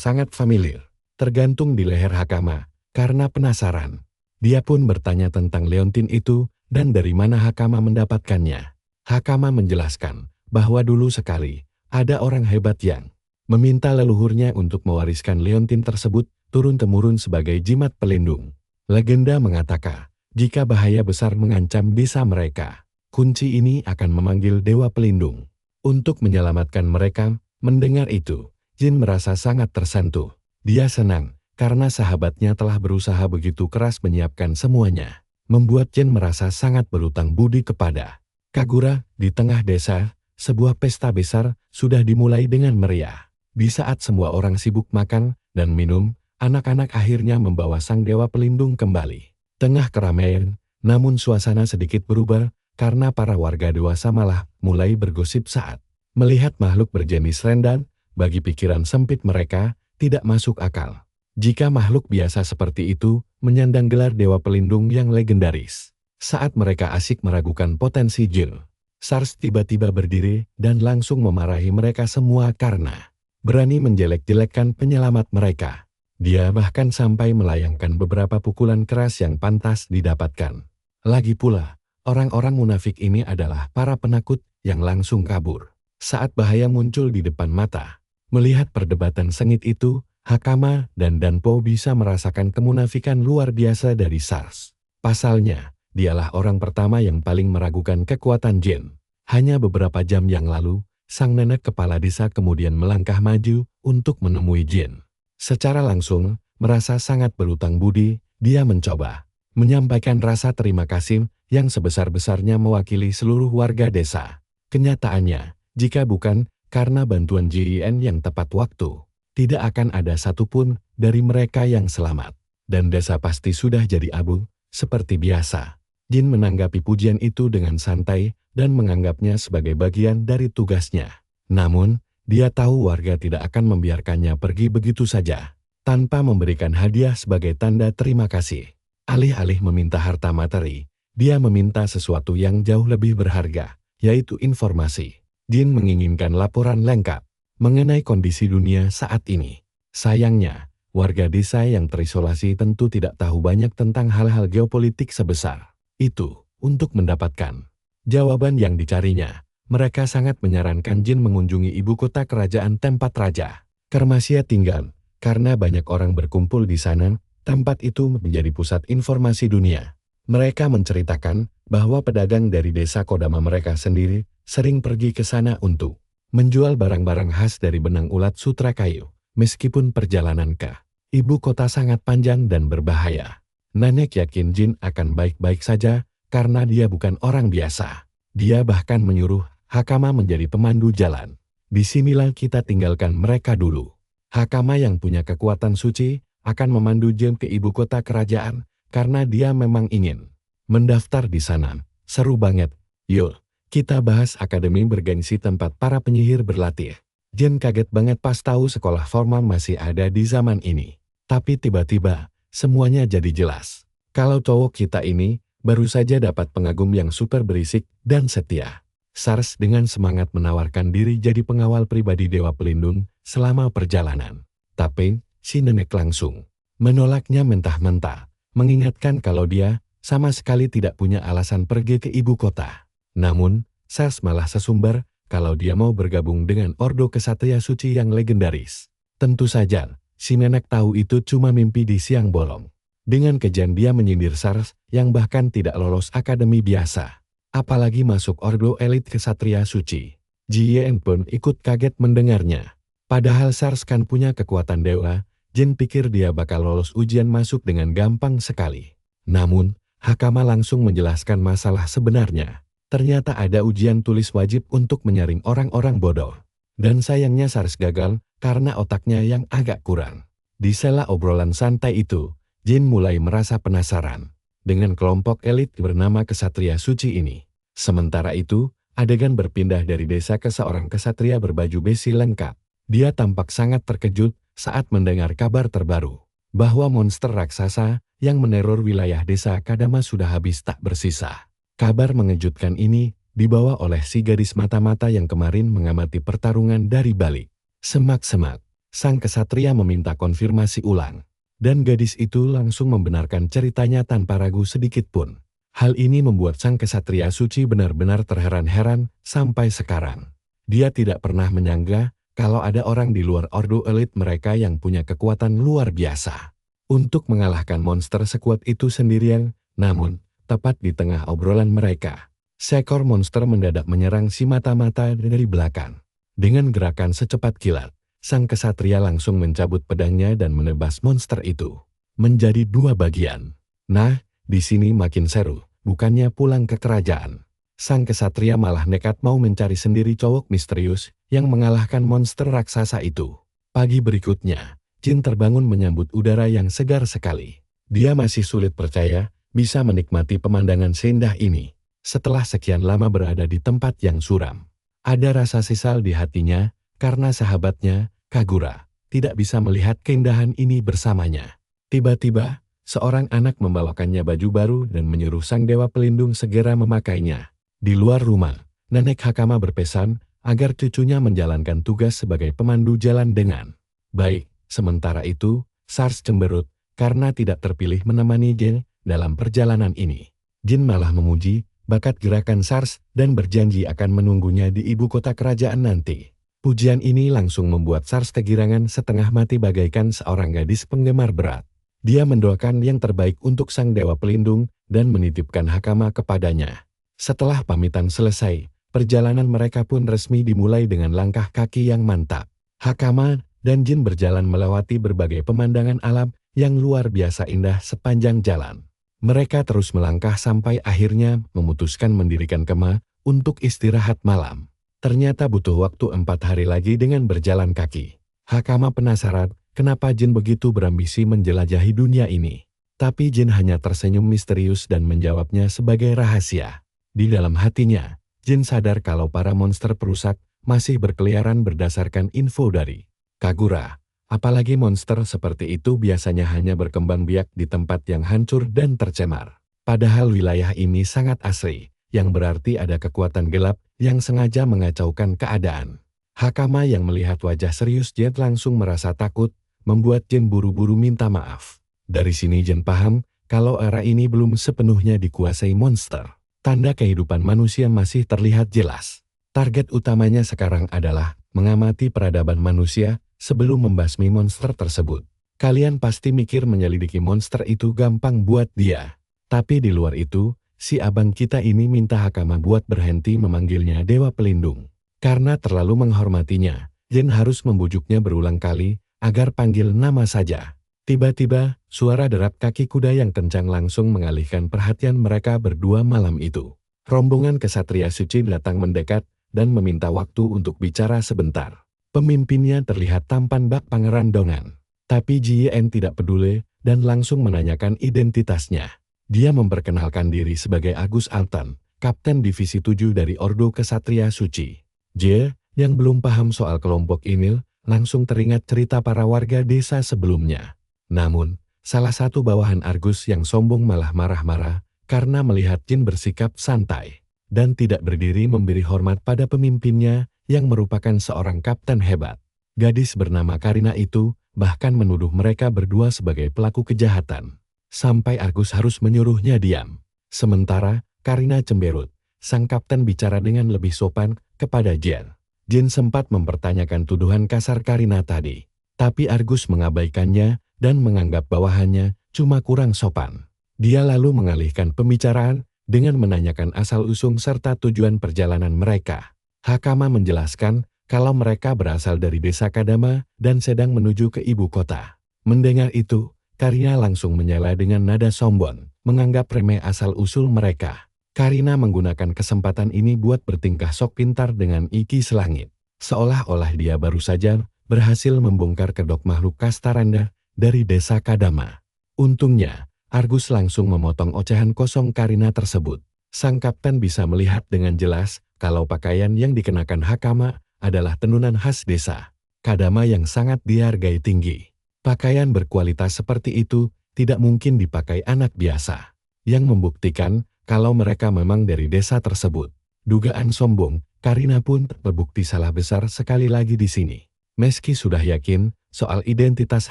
sangat familiar. tergantung di leher Hakama. Karena penasaran, dia pun bertanya tentang leontin itu dan dari mana Hakama mendapatkannya. Hakama menjelaskan bahwa dulu sekali ada orang hebat yang meminta leluhurnya untuk mewariskan leontin tersebut turun-temurun sebagai jimat pelindung. Legenda mengatakan, jika bahaya besar mengancam desa mereka, kunci ini akan memanggil dewa pelindung untuk menyelamatkan mereka. Mendengar itu, Jin merasa sangat tersentuh. Dia senang karena sahabatnya telah berusaha begitu keras menyiapkan semuanya, membuat Jin merasa sangat berutang budi kepada Kagura. Di tengah desa, sebuah pesta besar sudah dimulai dengan meriah. Di saat semua orang sibuk makan dan minum, anak-anak akhirnya membawa sang dewa pelindung kembali. Tengah keramaian, namun suasana sedikit berubah karena para warga dewasa malah mulai bergosip saat melihat makhluk berjenis rendah. Bagi pikiran sempit mereka, tidak masuk akal jika makhluk biasa seperti itu menyandang gelar dewa pelindung yang legendaris. Saat mereka asik meragukan potensi Jin, Sars tiba-tiba berdiri dan langsung memarahi mereka semua karena berani menjelek-jelekkan penyelamat mereka. Dia bahkan sampai melayangkan beberapa pukulan keras yang pantas didapatkan. Lagi pula, orang-orang munafik ini adalah para penakut yang langsung kabur saat bahaya muncul di depan mata. Melihat perdebatan sengit itu, Hakama dan Danpo bisa merasakan kemunafikan luar biasa dari Sars. Pasalnya, dialah orang pertama yang paling meragukan kekuatan Jin. Hanya beberapa jam yang lalu, sang nenek kepala desa kemudian melangkah maju untuk menemui Jin. Secara langsung, merasa sangat berutang budi, dia mencoba menyampaikan rasa terima kasih yang sebesar-besarnya mewakili seluruh warga desa. Kenyataannya, jika bukan karena bantuan Jin yang tepat waktu, tidak akan ada satupun dari mereka yang selamat. Dan desa pasti sudah jadi abu, seperti biasa. Jin menanggapi pujian itu dengan santai dan menganggapnya sebagai bagian dari tugasnya. Namun, dia tahu warga tidak akan membiarkannya pergi begitu saja, tanpa memberikan hadiah sebagai tanda terima kasih. Alih-alih meminta harta materi, dia meminta sesuatu yang jauh lebih berharga, yaitu informasi. Jin menginginkan laporan lengkap mengenai kondisi dunia saat ini. Sayangnya, warga desa yang terisolasi tentu tidak tahu banyak tentang hal-hal geopolitik sebesar itu. Untuk mendapatkan jawaban yang dicarinya, mereka sangat menyarankan Jin mengunjungi ibu kota kerajaan tempat Raja Kermasia tinggal, karena banyak orang berkumpul di sana. Tempat itu menjadi pusat informasi dunia. Mereka menceritakan bahwa pedagang dari desa Kodama mereka sendiri sering pergi ke sana untuk menjual barang-barang khas dari benang ulat sutra kayu. Meskipun perjalanan ke ibu kota sangat panjang dan berbahaya, nenek yakin Jin akan baik-baik saja karena dia bukan orang biasa. Dia bahkan menyuruh Hakama menjadi pemandu jalan. Disinilah kita tinggalkan mereka dulu. Hakama yang punya kekuatan suci akan memandu Jin ke ibu kota kerajaan karena dia memang ingin mendaftar di sana. Seru banget. Yuk, kita bahas akademi bergengsi tempat para penyihir berlatih. Jin kaget banget pas tahu sekolah formal masih ada di zaman ini. Tapi tiba-tiba, semuanya jadi jelas. Kalau cowok kita ini baru saja dapat pengagum yang super berisik dan setia. Sars dengan semangat menawarkan diri jadi pengawal pribadi Dewa Pelindung selama perjalanan. Tapi, si nenek langsung menolaknya mentah-mentah, mengingatkan kalau dia sama sekali tidak punya alasan pergi ke ibu kota. Namun, Sars malah sesumbar kalau dia mau bergabung dengan Ordo Kesatria Suci yang legendaris. Tentu saja, si nenek tahu itu cuma mimpi di siang bolong. Dengan kejam dia menyindir Sars yang bahkan tidak lolos akademi biasa. Apalagi masuk Ordo Elit Kesatria Suci. Jien pun ikut kaget mendengarnya. Padahal Sars kan punya kekuatan dewa, Jin pikir dia bakal lolos ujian masuk dengan gampang sekali. Namun, Hakama langsung menjelaskan masalah sebenarnya. Ternyata ada ujian tulis wajib untuk menyaring orang-orang bodoh. Dan sayangnya Sars gagal karena otaknya yang agak kurang. Di sela obrolan santai itu, Jin mulai merasa penasaran dengan kelompok elit bernama Kesatria Suci ini. Sementara itu, adegan berpindah dari desa ke seorang kesatria berbaju besi lengkap. Dia tampak sangat terkejut saat mendengar kabar terbaru bahwa monster raksasa yang meneror wilayah desa Kadama sudah habis tak bersisa. Kabar mengejutkan ini dibawa oleh si gadis mata-mata yang kemarin mengamati pertarungan dari balik semak-semak. Sang kesatria meminta konfirmasi ulang. Dan gadis itu langsung membenarkan ceritanya tanpa ragu sedikit pun. Hal ini membuat sang kesatria suci benar-benar terheran-heran sampai sekarang. Dia tidak pernah menyangka kalau ada orang di luar ordo elit mereka yang punya kekuatan luar biasa. Untuk mengalahkan monster sekuat itu sendirian, namun, tepat di tengah obrolan mereka, seekor monster mendadak menyerang si mata-mata dari belakang. Dengan gerakan secepat kilat, sang kesatria langsung mencabut pedangnya dan menebas monster itu menjadi dua bagian. Nah, di sini makin seru, bukannya pulang ke kerajaan. Sang kesatria malah nekat mau mencari sendiri cowok misterius yang mengalahkan monster raksasa itu. Pagi berikutnya, Jin terbangun menyambut udara yang segar sekali. Dia masih sulit percaya bisa menikmati pemandangan seindah ini. Setelah sekian lama berada di tempat yang suram, ada rasa sesal di hatinya karena sahabatnya, Kagura, tidak bisa melihat keindahan ini bersamanya. Tiba-tiba, seorang anak membawakannya baju baru dan menyuruh sang dewa pelindung segera memakainya. Di luar rumah, Nenek Hakama berpesan agar cucunya menjalankan tugas sebagai pemandu jalan dengan baik. Sementara itu, Sars cemberut karena tidak terpilih menemani Jin dalam perjalanan ini. Jin malah memuji bakat gerakan Sars dan berjanji akan menunggunya di ibu kota kerajaan nanti. Pujian ini langsung membuat Sars kegirangan setengah mati bagaikan seorang gadis penggemar berat. Dia mendoakan yang terbaik untuk sang dewa pelindung dan menitipkan Hakama kepadanya. Setelah pamitan selesai, perjalanan mereka pun resmi dimulai dengan langkah kaki yang mantap. Hakama dan Jin berjalan melewati berbagai pemandangan alam yang luar biasa indah sepanjang jalan. Mereka terus melangkah sampai akhirnya memutuskan mendirikan kemah untuk istirahat malam. Ternyata butuh waktu 4 hari lagi dengan berjalan kaki. Hakama penasaran kenapa Jin begitu berambisi menjelajahi dunia ini. Tapi Jin hanya tersenyum misterius dan menjawabnya sebagai rahasia. Di dalam hatinya, Jin sadar kalau para monster perusak masih berkeliaran berdasarkan info dari Kagura. Apalagi monster seperti itu biasanya hanya berkembang biak di tempat yang hancur dan tercemar. Padahal wilayah ini sangat asri, yang berarti ada kekuatan gelap yang sengaja mengacaukan keadaan. Hakama yang melihat wajah serius Jin langsung merasa takut, membuat Jin buru-buru minta maaf. Dari sini Jin paham kalau era ini belum sepenuhnya dikuasai monster. Tanda kehidupan manusia masih terlihat jelas. Target utamanya sekarang adalah mengamati peradaban manusia sebelum membasmi monster tersebut. Kalian pasti mikir menyelidiki monster itu gampang buat dia. Tapi di luar itu, si abang kita ini minta Hakama buat berhenti memanggilnya Dewa Pelindung. Karena terlalu menghormatinya, Jin harus membujuknya berulang kali agar panggil nama saja. Tiba-tiba, suara derap kaki kuda yang kencang langsung mengalihkan perhatian mereka berdua malam itu. Rombongan kesatria suci datang mendekat dan meminta waktu untuk bicara sebentar. Pemimpinnya terlihat tampan bak Pangeran Dongan. Tapi Jien tidak peduli dan langsung menanyakan identitasnya. Dia memperkenalkan diri sebagai Agus Altan, Kapten Divisi 7 dari Ordo Kesatria Suci. Jie, yang belum paham soal kelompok ini, langsung teringat cerita para warga desa sebelumnya. Namun, salah satu bawahan Argus yang sombong malah marah-marah karena melihat Jin bersikap santai dan tidak berdiri memberi hormat pada pemimpinnya yang merupakan seorang kapten hebat. Gadis bernama Karina itu bahkan menuduh mereka berdua sebagai pelaku kejahatan, sampai Argus harus menyuruhnya diam. Sementara Karina cemberut, sang kapten bicara dengan lebih sopan kepada Jin. Jin sempat mempertanyakan tuduhan kasar Karina tadi, tapi Argus mengabaikannya dan menganggap bawahannya cuma kurang sopan. Dia lalu mengalihkan pembicaraan dengan menanyakan asal-usul serta tujuan perjalanan mereka. Hakama menjelaskan kalau mereka berasal dari desa Kadama dan sedang menuju ke ibu kota. Mendengar itu, Karina langsung menyela dengan nada sombong, menganggap remeh asal-usul mereka. Karina menggunakan kesempatan ini buat bertingkah sok pintar dengan iki selangit. Seolah-olah dia baru saja berhasil membongkar kedok makhluk kasta rendah dari desa Kadama. Untungnya, Argus langsung memotong ocehan kosong Karina tersebut. Sang kapten bisa melihat dengan jelas kalau pakaian yang dikenakan Hakama adalah tenunan khas desa Kadama yang sangat dihargai tinggi. Pakaian berkualitas seperti itu tidak mungkin dipakai anak biasa, yang membuktikan kalau mereka memang dari desa tersebut. Dugaan sombong, Karina pun terbukti salah besar sekali lagi di sini. Meski sudah yakin soal identitas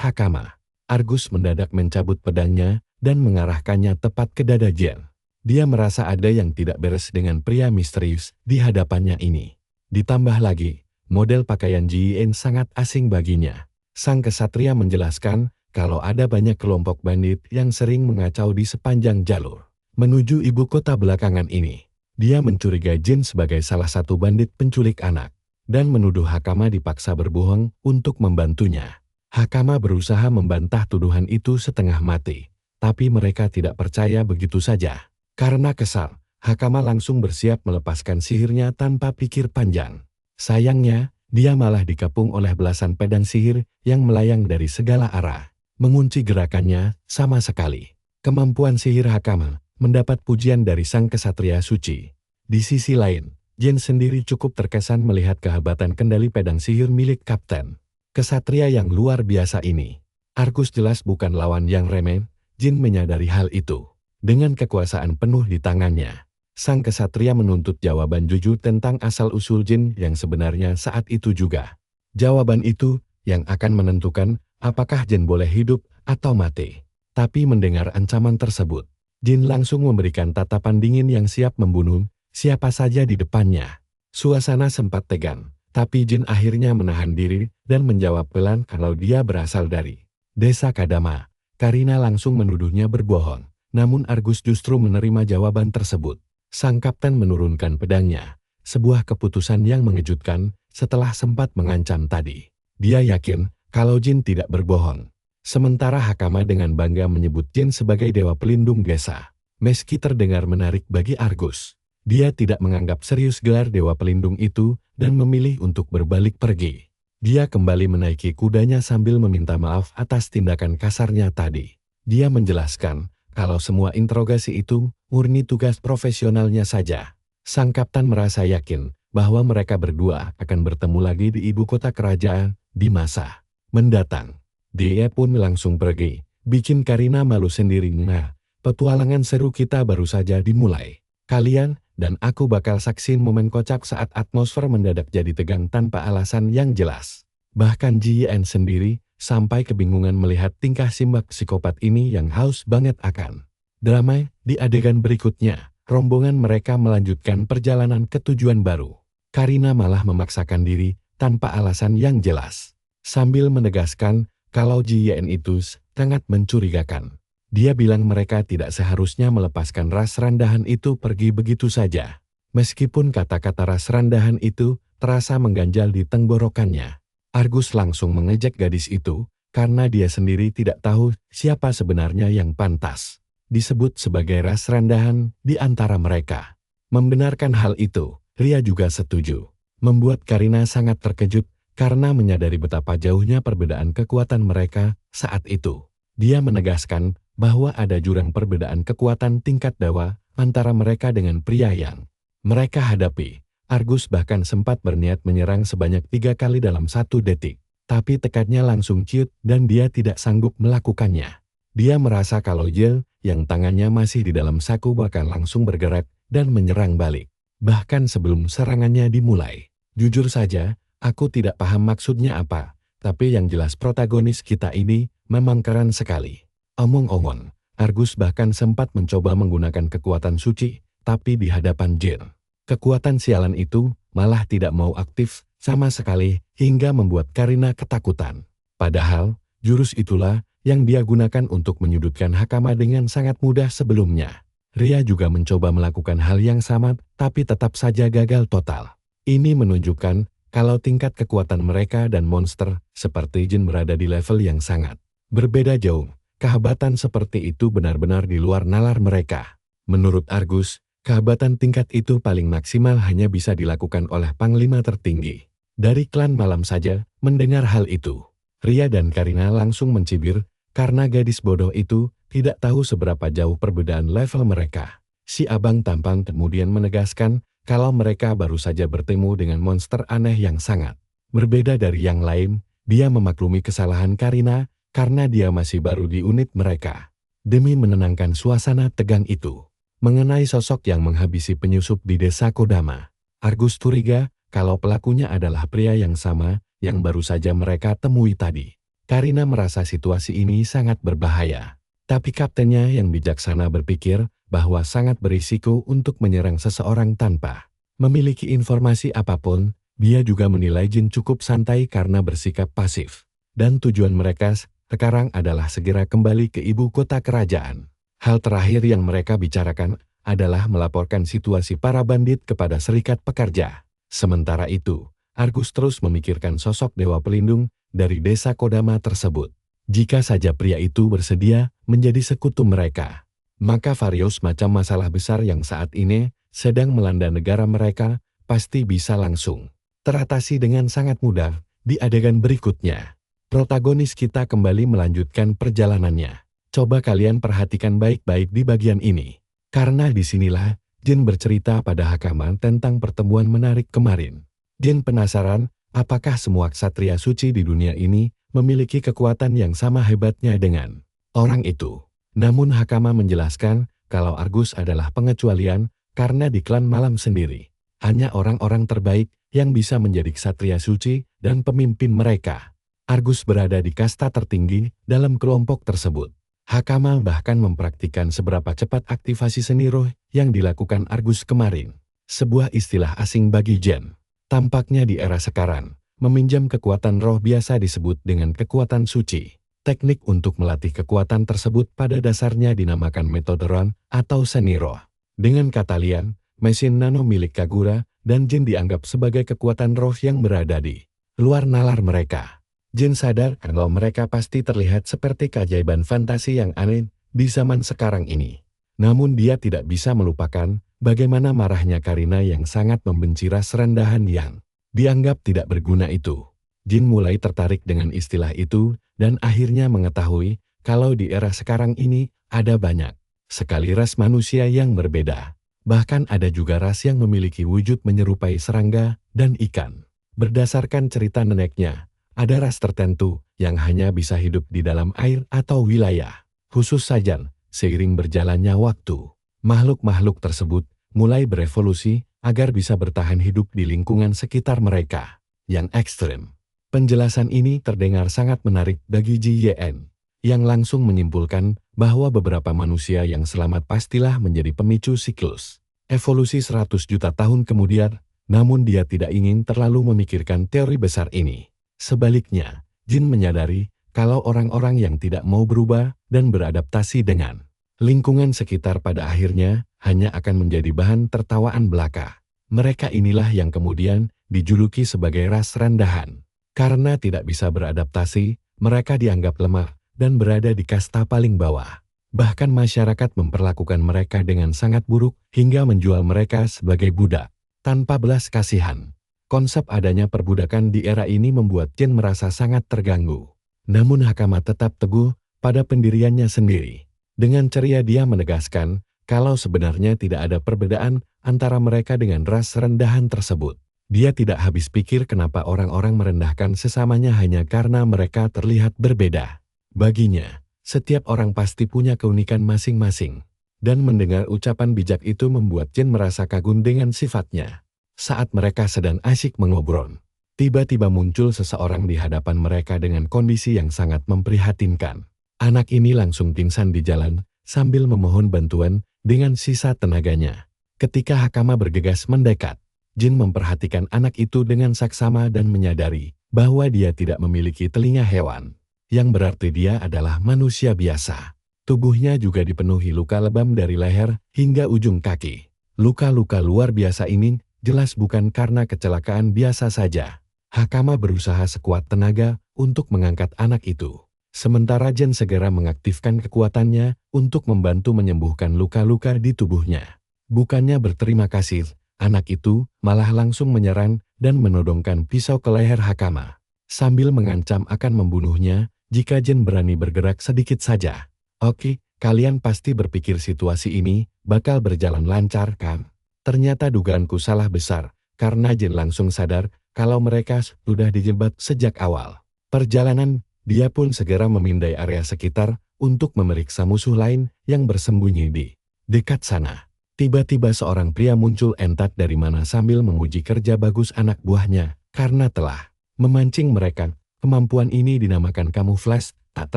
Hakama. Argus mendadak mencabut pedangnya dan mengarahkannya tepat ke dada Jin. Dia merasa ada yang tidak beres dengan pria misterius di hadapannya ini. Ditambah lagi, model pakaian Jin sangat asing baginya. Sang kesatria menjelaskan kalau ada banyak kelompok bandit yang sering mengacau di sepanjang jalur menuju ibu kota belakangan ini. Dia mencurigai Jin sebagai salah satu bandit penculik anak dan menuduh Hakama dipaksa berbohong untuk membantunya. Hakama berusaha membantah tuduhan itu setengah mati, tapi mereka tidak percaya begitu saja. Karena kesal, Hakama langsung bersiap melepaskan sihirnya tanpa pikir panjang. Sayangnya, dia malah dikepung oleh belasan pedang sihir yang melayang dari segala arah, mengunci gerakannya sama sekali. Kemampuan sihir Hakama mendapat pujian dari sang kesatria suci. Di sisi lain, Jin sendiri cukup terkesan melihat kehebatan kendali pedang sihir milik Kapten Kesatria yang luar biasa ini. Argus jelas bukan lawan yang remeh. Jin menyadari hal itu. Dengan kekuasaan penuh di tangannya, sang kesatria menuntut jawaban jujur tentang asal-usul Jin yang sebenarnya saat itu juga. Jawaban itu yang akan menentukan apakah Jin boleh hidup atau mati. Tapi mendengar ancaman tersebut, Jin langsung memberikan tatapan dingin yang siap membunuh siapa saja di depannya. Suasana sempat tegang, tapi Jin akhirnya menahan diri dan menjawab pelan kalau dia berasal dari Desa Kadama. Karina langsung menuduhnya berbohong, namun Argus justru menerima jawaban tersebut. Sang kapten menurunkan pedangnya, sebuah keputusan yang mengejutkan setelah sempat mengancam tadi. Dia yakin kalau Jin tidak berbohong. Sementara Hakama dengan bangga menyebut Jin sebagai dewa pelindung desa. Meski terdengar menarik bagi Argus, dia tidak menganggap serius gelar dewa pelindung itu dan memilih untuk berbalik pergi. Dia kembali menaiki kudanya sambil meminta maaf atas tindakan kasarnya tadi. Dia menjelaskan kalau semua interogasi itu murni tugas profesionalnya saja. Sang kapten merasa yakin bahwa mereka berdua akan bertemu lagi di ibu kota kerajaan di masa mendatang. Dia pun langsung pergi, bikin Karina malu sendiri. Nah, petualangan seru kita baru saja dimulai. Kalian dan aku bakal saksiin momen kocak saat atmosfer mendadak jadi tegang tanpa alasan yang jelas. Bahkan Jien sendiri sampai kebingungan melihat tingkah simbak psikopat ini yang haus banget akan drama. Di adegan berikutnya, rombongan mereka melanjutkan perjalanan ke tujuan baru. Karina malah memaksakan diri tanpa alasan yang jelas, sambil menegaskan kalau Jien itu sangat mencurigakan. Dia bilang mereka tidak seharusnya melepaskan ras rendahan itu pergi begitu saja. Meskipun kata-kata ras rendahan itu terasa mengganjal di tenggorokannya. Argus langsung mengejek gadis itu karena dia sendiri tidak tahu siapa sebenarnya yang pantas disebut sebagai ras rendahan di antara mereka. Membenarkan hal itu, Ria juga setuju. Membuat Karina sangat terkejut karena menyadari betapa jauhnya perbedaan kekuatan mereka saat itu. Dia menegaskan bahwa ada jurang perbedaan kekuatan tingkat dewa antara mereka dengan pria yang mereka hadapi. Argus bahkan sempat berniat menyerang sebanyak 3 kali dalam 1 detik. Tapi tekadnya langsung ciut dan dia tidak sanggup melakukannya. Dia merasa kalau Jil yang tangannya masih di dalam saku bakal langsung bergerak dan menyerang balik. Bahkan sebelum serangannya dimulai. Jujur saja, aku tidak paham maksudnya apa. Tapi yang jelas protagonis kita ini memang keren sekali. Omong-omong, Argus bahkan sempat mencoba menggunakan kekuatan suci, tapi di hadapan Jin. Kekuatan sialan itu malah tidak mau aktif sama sekali hingga membuat Karina ketakutan. Padahal, jurus itulah yang dia gunakan untuk menyudutkan Hakama dengan sangat mudah sebelumnya. Ria juga mencoba melakukan hal yang sama, tapi tetap saja gagal total. Ini menunjukkan kalau tingkat kekuatan mereka dan monster seperti Jin berada di level yang sangat berbeda jauh. Kehebatan seperti itu benar-benar di luar nalar mereka. Menurut Argus, kehebatan tingkat itu paling maksimal hanya bisa dilakukan oleh panglima tertinggi dari klan malam saja. Mendengar hal itu, Ria dan Karina langsung mencibir karena gadis bodoh itu tidak tahu seberapa jauh perbedaan level mereka. Si abang tampang kemudian menegaskan kalau mereka baru saja bertemu dengan monster aneh yang sangat berbeda dari yang lain. Dia memaklumi kesalahan Karina karena dia masih baru di unit mereka. Demi menenangkan suasana tegang itu, mengenai sosok yang menghabisi penyusup di desa Kodama, Argus curiga kalau pelakunya adalah pria yang sama yang baru saja mereka temui tadi. Karina merasa situasi ini sangat berbahaya. Tapi kaptennya yang bijaksana berpikir bahwa sangat berisiko untuk menyerang seseorang tanpa memiliki informasi apapun. Dia juga menilai Jin cukup santai karena bersikap pasif. Dan tujuan mereka sekarang adalah segera kembali ke ibu kota kerajaan. Hal terakhir yang mereka bicarakan adalah melaporkan situasi para bandit kepada serikat pekerja. Sementara itu, Argus terus memikirkan sosok dewa pelindung dari desa Kodama tersebut. Jika saja pria itu bersedia menjadi sekutu mereka, maka various macam masalah besar yang saat ini sedang melanda negara mereka pasti bisa langsung teratasi dengan sangat mudah di adegan berikutnya. Protagonis kita kembali melanjutkan perjalanannya. Coba kalian perhatikan baik-baik di bagian ini. Karena disinilah Jin bercerita pada Hakama tentang pertemuan menarik kemarin. Jin penasaran apakah semua ksatria suci di dunia ini memiliki kekuatan yang sama hebatnya dengan orang itu. Namun Hakama menjelaskan kalau Argus adalah pengecualian karena di klan malam sendiri. Hanya orang-orang terbaik yang bisa menjadi ksatria suci dan pemimpin mereka. Argus berada di kasta tertinggi dalam kelompok tersebut. Hakama bahkan mempraktikkan seberapa cepat aktivasi seni roh yang dilakukan Argus kemarin. Sebuah istilah asing bagi Jin. Tampaknya di era sekarang, meminjam kekuatan roh biasa disebut dengan kekuatan suci. Teknik untuk melatih kekuatan tersebut pada dasarnya dinamakan metode Ron atau seni roh. Dengan kata lain, mesin nano milik Kagura dan Jin dianggap sebagai kekuatan roh yang berada di luar nalar mereka. Jin sadar kalau mereka pasti terlihat seperti keajaiban fantasi yang aneh di zaman sekarang ini. Namun dia tidak bisa melupakan bagaimana marahnya Karina yang sangat membenci ras rendahan yang dianggap tidak berguna itu. Jin mulai tertarik dengan istilah itu dan akhirnya mengetahui kalau di era sekarang ini ada banyak sekali ras manusia yang berbeda. Bahkan ada juga ras yang memiliki wujud menyerupai serangga dan ikan. Berdasarkan cerita neneknya, ada ras tertentu yang hanya bisa hidup di dalam air atau wilayah khusus saja. Seiring berjalannya waktu, makhluk-makhluk tersebut mulai berevolusi agar bisa bertahan hidup di lingkungan sekitar mereka yang ekstrem. Penjelasan ini terdengar sangat menarik bagi Ji Yen, yang langsung menyimpulkan bahwa beberapa manusia yang selamat pastilah menjadi pemicu siklus evolusi 100 juta tahun kemudian, namun dia tidak ingin terlalu memikirkan teori besar ini. Sebaliknya, Jin menyadari kalau orang-orang yang tidak mau berubah dan beradaptasi dengan lingkungan sekitar pada akhirnya hanya akan menjadi bahan tertawaan belaka. Mereka inilah yang kemudian dijuluki sebagai ras rendahan. Karena tidak bisa beradaptasi, mereka dianggap lemah dan berada di kasta paling bawah. Bahkan masyarakat memperlakukan mereka dengan sangat buruk hingga menjual mereka sebagai budak tanpa belas kasihan. Konsep adanya perbudakan di era ini membuat Jin merasa sangat terganggu. Namun Hakama tetap teguh pada pendiriannya sendiri. Dengan ceria dia menegaskan kalau sebenarnya tidak ada perbedaan antara mereka dengan ras rendahan tersebut. Dia tidak habis pikir kenapa orang-orang merendahkan sesamanya hanya karena mereka terlihat berbeda. Baginya, setiap orang pasti punya keunikan masing-masing. Dan mendengar ucapan bijak itu membuat Jin merasa kagum dengan sifatnya. Saat mereka sedang asyik mengobrol, tiba-tiba muncul seseorang di hadapan mereka dengan kondisi yang sangat memprihatinkan. Anak ini langsung pingsan di jalan sambil memohon bantuan dengan sisa tenaganya. Ketika Hakama bergegas mendekat, Jin memperhatikan anak itu dengan saksama dan menyadari bahwa dia tidak memiliki telinga hewan, yang berarti dia adalah manusia biasa. Tubuhnya juga dipenuhi luka lebam dari leher hingga ujung kaki. Luka-luka luar biasa ini jelas bukan karena kecelakaan biasa saja. Hakama berusaha sekuat tenaga untuk mengangkat anak itu. Sementara Jin segera mengaktifkan kekuatannya untuk membantu menyembuhkan luka-luka di tubuhnya. Bukannya berterima kasih, anak itu malah langsung menyerang dan menodongkan pisau ke leher Hakama, sambil mengancam akan membunuhnya jika Jin berani bergerak sedikit saja. Oke, kalian pasti berpikir situasi ini bakal berjalan lancar kan? Ternyata dugaanku salah besar, karena Jin langsung sadar kalau mereka sudah dijebak sejak awal perjalanan. Dia pun segera memindai area sekitar untuk memeriksa musuh lain yang bersembunyi di dekat sana. Tiba-tiba seorang pria muncul entat dari mana sambil memuji kerja bagus anak buahnya karena telah memancing mereka Kemampuan ini dinamakan kamuflas, tak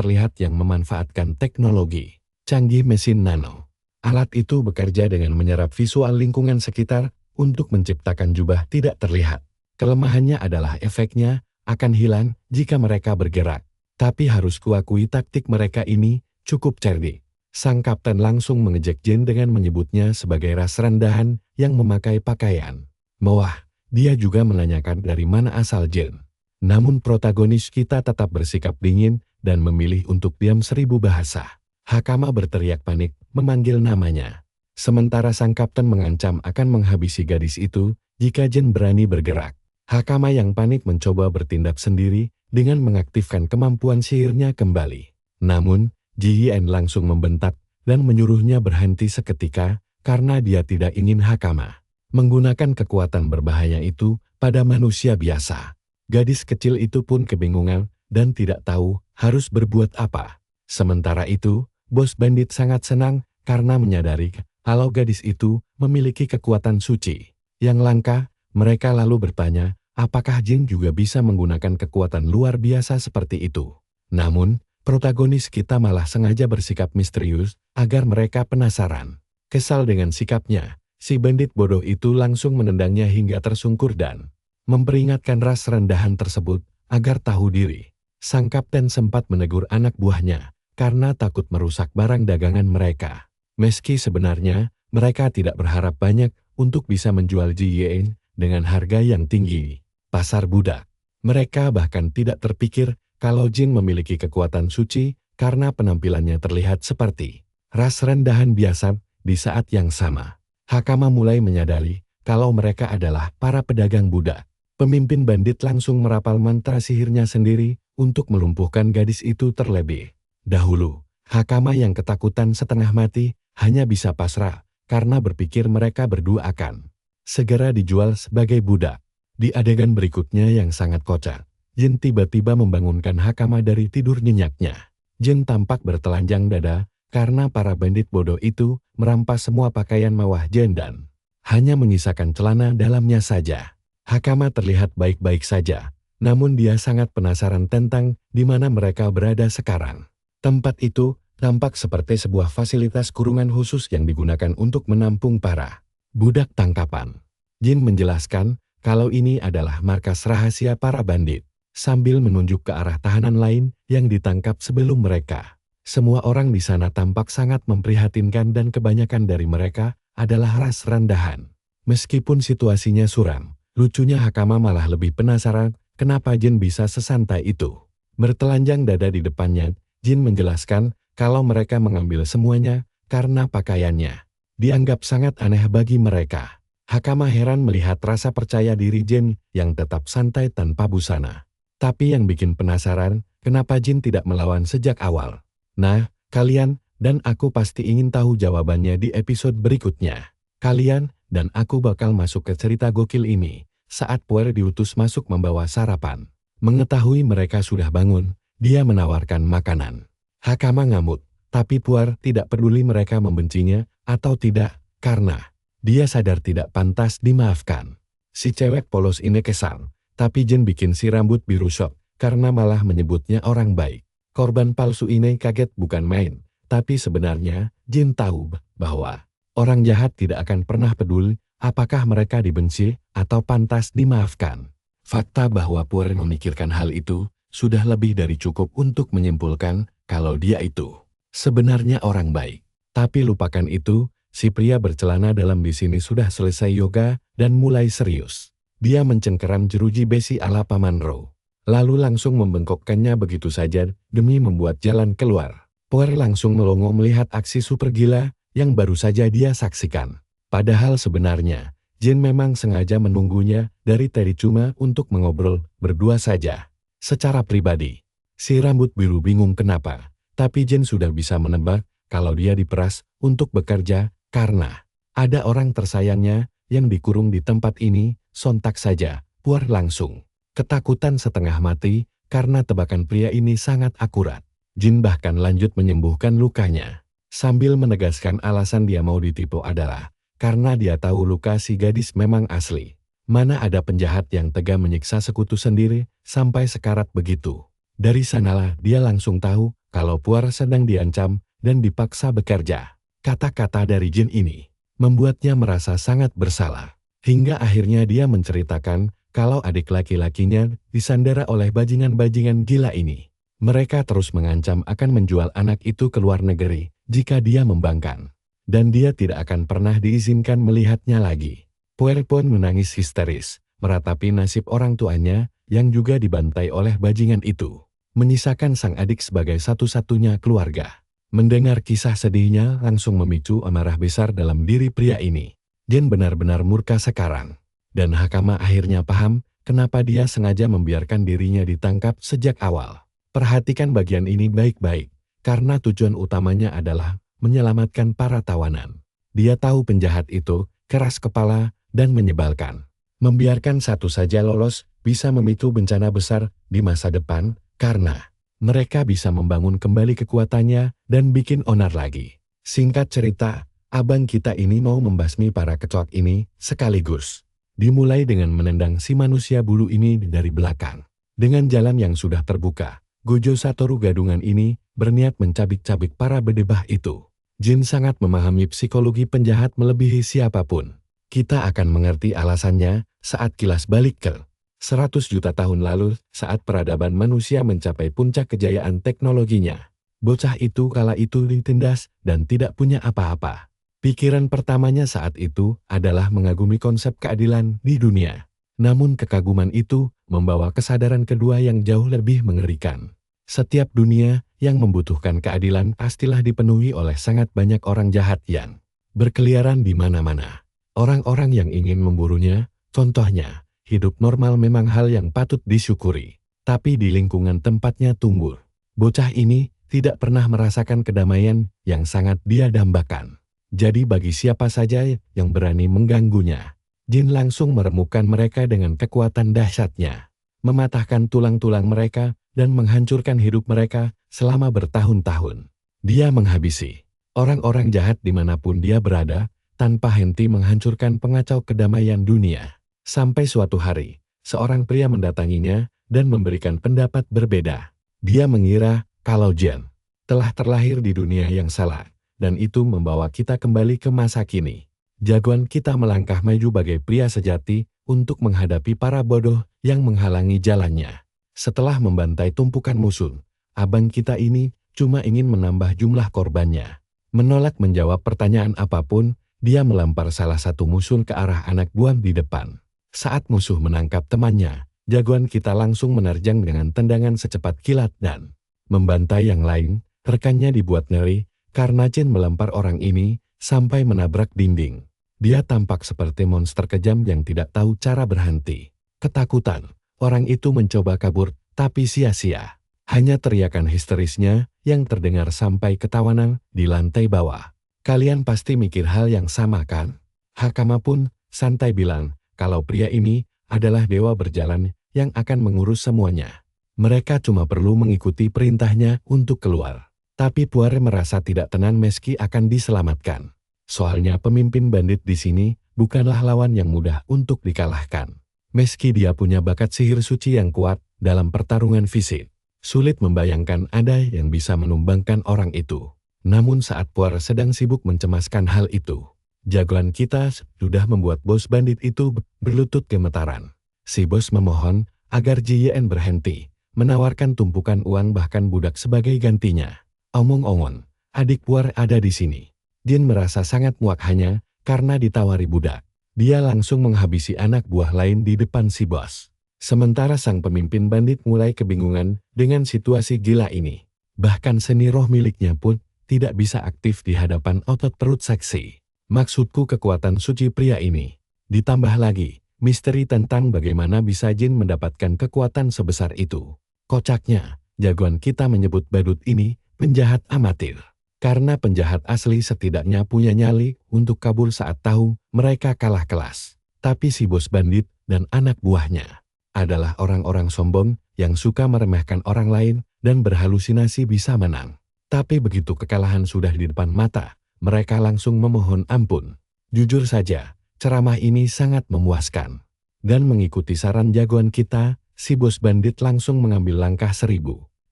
terlihat yang memanfaatkan teknologi canggih mesin nano. Alat itu bekerja dengan menyerap visual lingkungan sekitar untuk menciptakan jubah tidak terlihat. Kelemahannya adalah efeknya akan hilang jika mereka bergerak. Tapi harus kuakui taktik mereka ini cukup cerdik. Sang kapten langsung mengejek Jin dengan menyebutnya sebagai ras rendahan yang memakai pakaian mewah. Dia juga menanyakan dari mana asal Jin. Namun protagonis kita tetap bersikap dingin dan memilih untuk diam 1000 bahasa. Hakama berteriak panik memanggil namanya. Sementara sang kapten mengancam akan menghabisi gadis itu jika Jin berani bergerak. Hakama yang panik mencoba bertindak sendiri dengan mengaktifkan kemampuan sihirnya kembali. Namun, Ji Hien langsung membentak dan menyuruhnya berhenti seketika karena dia tidak ingin Hakama menggunakan kekuatan berbahaya itu pada manusia biasa. Gadis kecil itu pun kebingungan dan tidak tahu harus berbuat apa. Sementara itu, bos bandit sangat senang karena menyadari kalau gadis itu memiliki kekuatan suci yang langka. Mereka lalu bertanya, apakah Jin juga bisa menggunakan kekuatan luar biasa seperti itu? Namun, protagonis kita malah sengaja bersikap misterius agar mereka penasaran. Kesal dengan sikapnya, si bandit bodoh itu langsung menendangnya hingga tersungkur dan memperingatkan ras rendahan tersebut agar tahu diri. Sang kapten sempat menegur anak buahnya karena takut merusak barang dagangan mereka. Meski sebenarnya mereka tidak berharap banyak untuk bisa menjual Ji Hien dengan harga yang tinggi. Pasar budak. Mereka bahkan tidak terpikir kalau Jin memiliki kekuatan suci karena penampilannya terlihat seperti ras rendahan biasa. Di saat yang sama, Hakama mulai menyadari kalau mereka adalah para pedagang budak. Pemimpin bandit langsung merapal mantra sihirnya sendiri untuk melumpuhkan gadis itu terlebih dahulu. Hakama yang ketakutan setengah mati hanya bisa pasrah karena berpikir mereka berdua akan segera dijual sebagai budak. Di adegan berikutnya yang sangat kocak, Jin tiba-tiba membangunkan Hakama dari tidur nyenyaknya. Jin tampak bertelanjang dada karena para bandit bodoh itu merampas semua pakaian mewah Jin dan hanya menyisakan celana dalamnya saja. Hakama terlihat baik-baik saja, namun dia sangat penasaran tentang di mana mereka berada sekarang. Tempat itu tampak seperti sebuah fasilitas kurungan khusus yang digunakan untuk menampung para budak tangkapan. Jin menjelaskan kalau ini adalah markas rahasia para bandit, sambil menunjuk ke arah tahanan lain yang ditangkap sebelum mereka. Semua orang di sana tampak sangat memprihatinkan dan kebanyakan dari mereka adalah ras rendahan. Meskipun situasinya suram, lucunya Hakama malah lebih penasaran kenapa Jin bisa sesantai itu. Bertelanjang dada di depannya, Jin menjelaskan kalau mereka mengambil semuanya karena pakaiannya dianggap sangat aneh bagi mereka. Hakama heran melihat rasa percaya diri Jin yang tetap santai tanpa busana. Tapi yang bikin penasaran, kenapa Jin tidak melawan sejak awal? Nah, kalian dan aku pasti ingin tahu jawabannya di episode berikutnya. Kalian dan aku bakal masuk ke cerita gokil ini saat Puer diutus masuk membawa sarapan. Mengetahui mereka sudah bangun, dia menawarkan makanan. Hakama ngamuk, tapi Puer tidak peduli mereka membencinya atau tidak, karena dia sadar tidak pantas dimaafkan. Si cewek polos ini kesal, tapi Jin bikin si rambut biru shock karena malah menyebutnya orang baik. Korban palsu ini kaget bukan main, tapi sebenarnya Jin tahu bahwa orang jahat tidak akan pernah peduli apakah mereka dibenci atau pantas dimaafkan. Fakta bahwa Puer memikirkan hal itu sudah lebih dari cukup untuk menyimpulkan kalau dia itu sebenarnya orang baik. Tapi lupakan itu, si pria bercelana dalam di sini sudah selesai yoga dan mulai serius. Dia mencengkeram jeruji besi ala Paman Rou, lalu langsung membengkokkannya begitu saja demi membuat jalan keluar. Puer langsung melongo melihat aksi super gila yang baru saja dia saksikan. Padahal sebenarnya, Jin memang sengaja menunggunya dari tadi cuma untuk mengobrol berdua saja. Secara pribadi, si rambut biru bingung kenapa, tapi Jin sudah bisa menebak kalau dia diperas untuk bekerja karena ada orang tersayangnya yang dikurung di tempat ini. Sontak saja, Puer langsung ketakutan setengah mati karena tebakan pria ini sangat akurat. Jin bahkan lanjut menyembuhkan lukanya, sambil menegaskan alasan dia mau ditipu adalah karena dia tahu luka si gadis memang asli. Mana ada penjahat yang tega menyiksa sekutu sendiri sampai sekarat begitu. Dari sanalah dia langsung tahu kalau Puar sedang diancam dan dipaksa bekerja. Kata-kata dari jin ini membuatnya merasa sangat bersalah. Hingga akhirnya dia menceritakan kalau adik laki-lakinya disandera oleh bajingan-bajingan gila ini. Mereka terus mengancam akan menjual anak itu ke luar negeri jika dia membangkang. Dan dia tidak akan pernah diizinkan melihatnya lagi. Puer pun menangis histeris, meratapi nasib orang tuanya yang juga dibantai oleh bajingan itu. Menyisakan sang adik sebagai satu-satunya keluarga. Mendengar kisah sedihnya langsung memicu amarah besar dalam diri pria ini. Jin benar-benar murka sekarang. Dan Hakama akhirnya paham kenapa dia sengaja membiarkan dirinya ditangkap sejak awal. Perhatikan bagian ini baik-baik, karena tujuan utamanya adalah menyelamatkan para tawanan. Dia tahu penjahat itu keras kepala dan menyebalkan. Membiarkan satu saja lolos bisa memicu bencana besar di masa depan karena mereka bisa membangun kembali kekuatannya dan bikin onar lagi. Singkat cerita, abang kita ini mau membasmi para kecoak ini sekaligus. Dimulai dengan menendang si manusia bulu ini dari belakang. Dengan jalan yang sudah terbuka, Gojo Satoru gadungan ini berniat mencabik-cabik para bedebah itu. Jin sangat memahami psikologi penjahat melebihi siapapun. Kita akan mengerti alasannya saat kilas balik ke 100 juta tahun lalu saat peradaban manusia mencapai puncak kejayaan teknologinya. Bocah itu kala itu ditindas dan tidak punya apa-apa. Pikiran pertamanya saat itu adalah mengagumi konsep keadilan di dunia. Namun kekaguman itu membawa kesadaran kedua yang jauh lebih mengerikan. Setiap dunia yang membutuhkan keadilan pastilah dipenuhi oleh sangat banyak orang jahat yang berkeliaran di mana-mana. Orang-orang yang ingin memburunya, contohnya, hidup normal memang hal yang patut disyukuri. Tapi di lingkungan tempatnya tumbuh, bocah ini tidak pernah merasakan kedamaian yang sangat dia dambakan. Jadi bagi siapa saja yang berani mengganggunya, Jin langsung meremukkan mereka dengan kekuatan dahsyatnya, mematahkan tulang-tulang mereka dan menghancurkan hidup mereka selama bertahun-tahun. Dia menghabisi orang-orang jahat dimanapun dia berada, tanpa henti menghancurkan pengacau kedamaian dunia. Sampai suatu hari, seorang pria mendatanginya dan memberikan pendapat berbeda. Dia mengira kalau Jin telah terlahir di dunia yang salah, dan itu membawa kita kembali ke masa kini. Jagoan kita melangkah maju bagai pria sejati untuk menghadapi para bodoh yang menghalangi jalannya. Setelah membantai tumpukan musuh, abang kita ini cuma ingin menambah jumlah korbannya. Menolak menjawab pertanyaan apapun, dia melempar salah satu musuh ke arah anak buah di depan. Saat musuh menangkap temannya, jagoan kita langsung menerjang dengan tendangan secepat kilat dan membantai yang lain. Rekannya dibuat ngeri karena Jin melempar orang ini sampai menabrak dinding. Dia tampak seperti monster kejam yang tidak tahu cara berhenti. Ketakutan, orang itu mencoba kabur, tapi sia-sia. Hanya teriakan histerisnya yang terdengar sampai ke tawanan di lantai bawah. Kalian pasti mikir hal yang sama kan? Hakama pun santai bilang kalau pria ini adalah dewa berjalan yang akan mengurus semuanya. Mereka cuma perlu mengikuti perintahnya untuk keluar. Tapi Puare merasa tidak tenang meski akan diselamatkan. Soalnya pemimpin bandit di sini bukanlah lawan yang mudah untuk dikalahkan. Meski dia punya bakat sihir suci yang kuat dalam pertarungan fisik, sulit membayangkan ada yang bisa menumbangkan orang itu. Namun saat Puare sedang sibuk mencemaskan hal itu, jagoan kita sudah membuat bos bandit itu berlutut gemetaran. Si bos memohon agar Jien berhenti, menawarkan tumpukan uang bahkan budak sebagai gantinya. Omong-omong, adik Puare ada di sini. Jin merasa sangat muak hanya karena ditawari budak. Dia langsung menghabisi anak buah lain di depan si bos. Sementara sang pemimpin bandit mulai kebingungan dengan situasi gila ini. Bahkan seni roh miliknya pun tidak bisa aktif di hadapan otot perut seksi. Maksudku kekuatan suci pria ini. Ditambah lagi, misteri tentang bagaimana bisa Jin mendapatkan kekuatan sebesar itu. Kocaknya, jagoan kita menyebut badut ini penjahat amatir. Karena penjahat asli setidaknya punya nyali untuk kabur saat tahu mereka kalah kelas. Tapi si bos bandit dan anak buahnya adalah orang-orang sombong yang suka meremehkan orang lain dan berhalusinasi bisa menang. Tapi begitu kekalahan sudah di depan mata, mereka langsung memohon ampun. Jujur saja, ceramah ini sangat memuaskan. Dan mengikuti saran jagoan kita, si bos bandit langsung mengambil langkah 1000.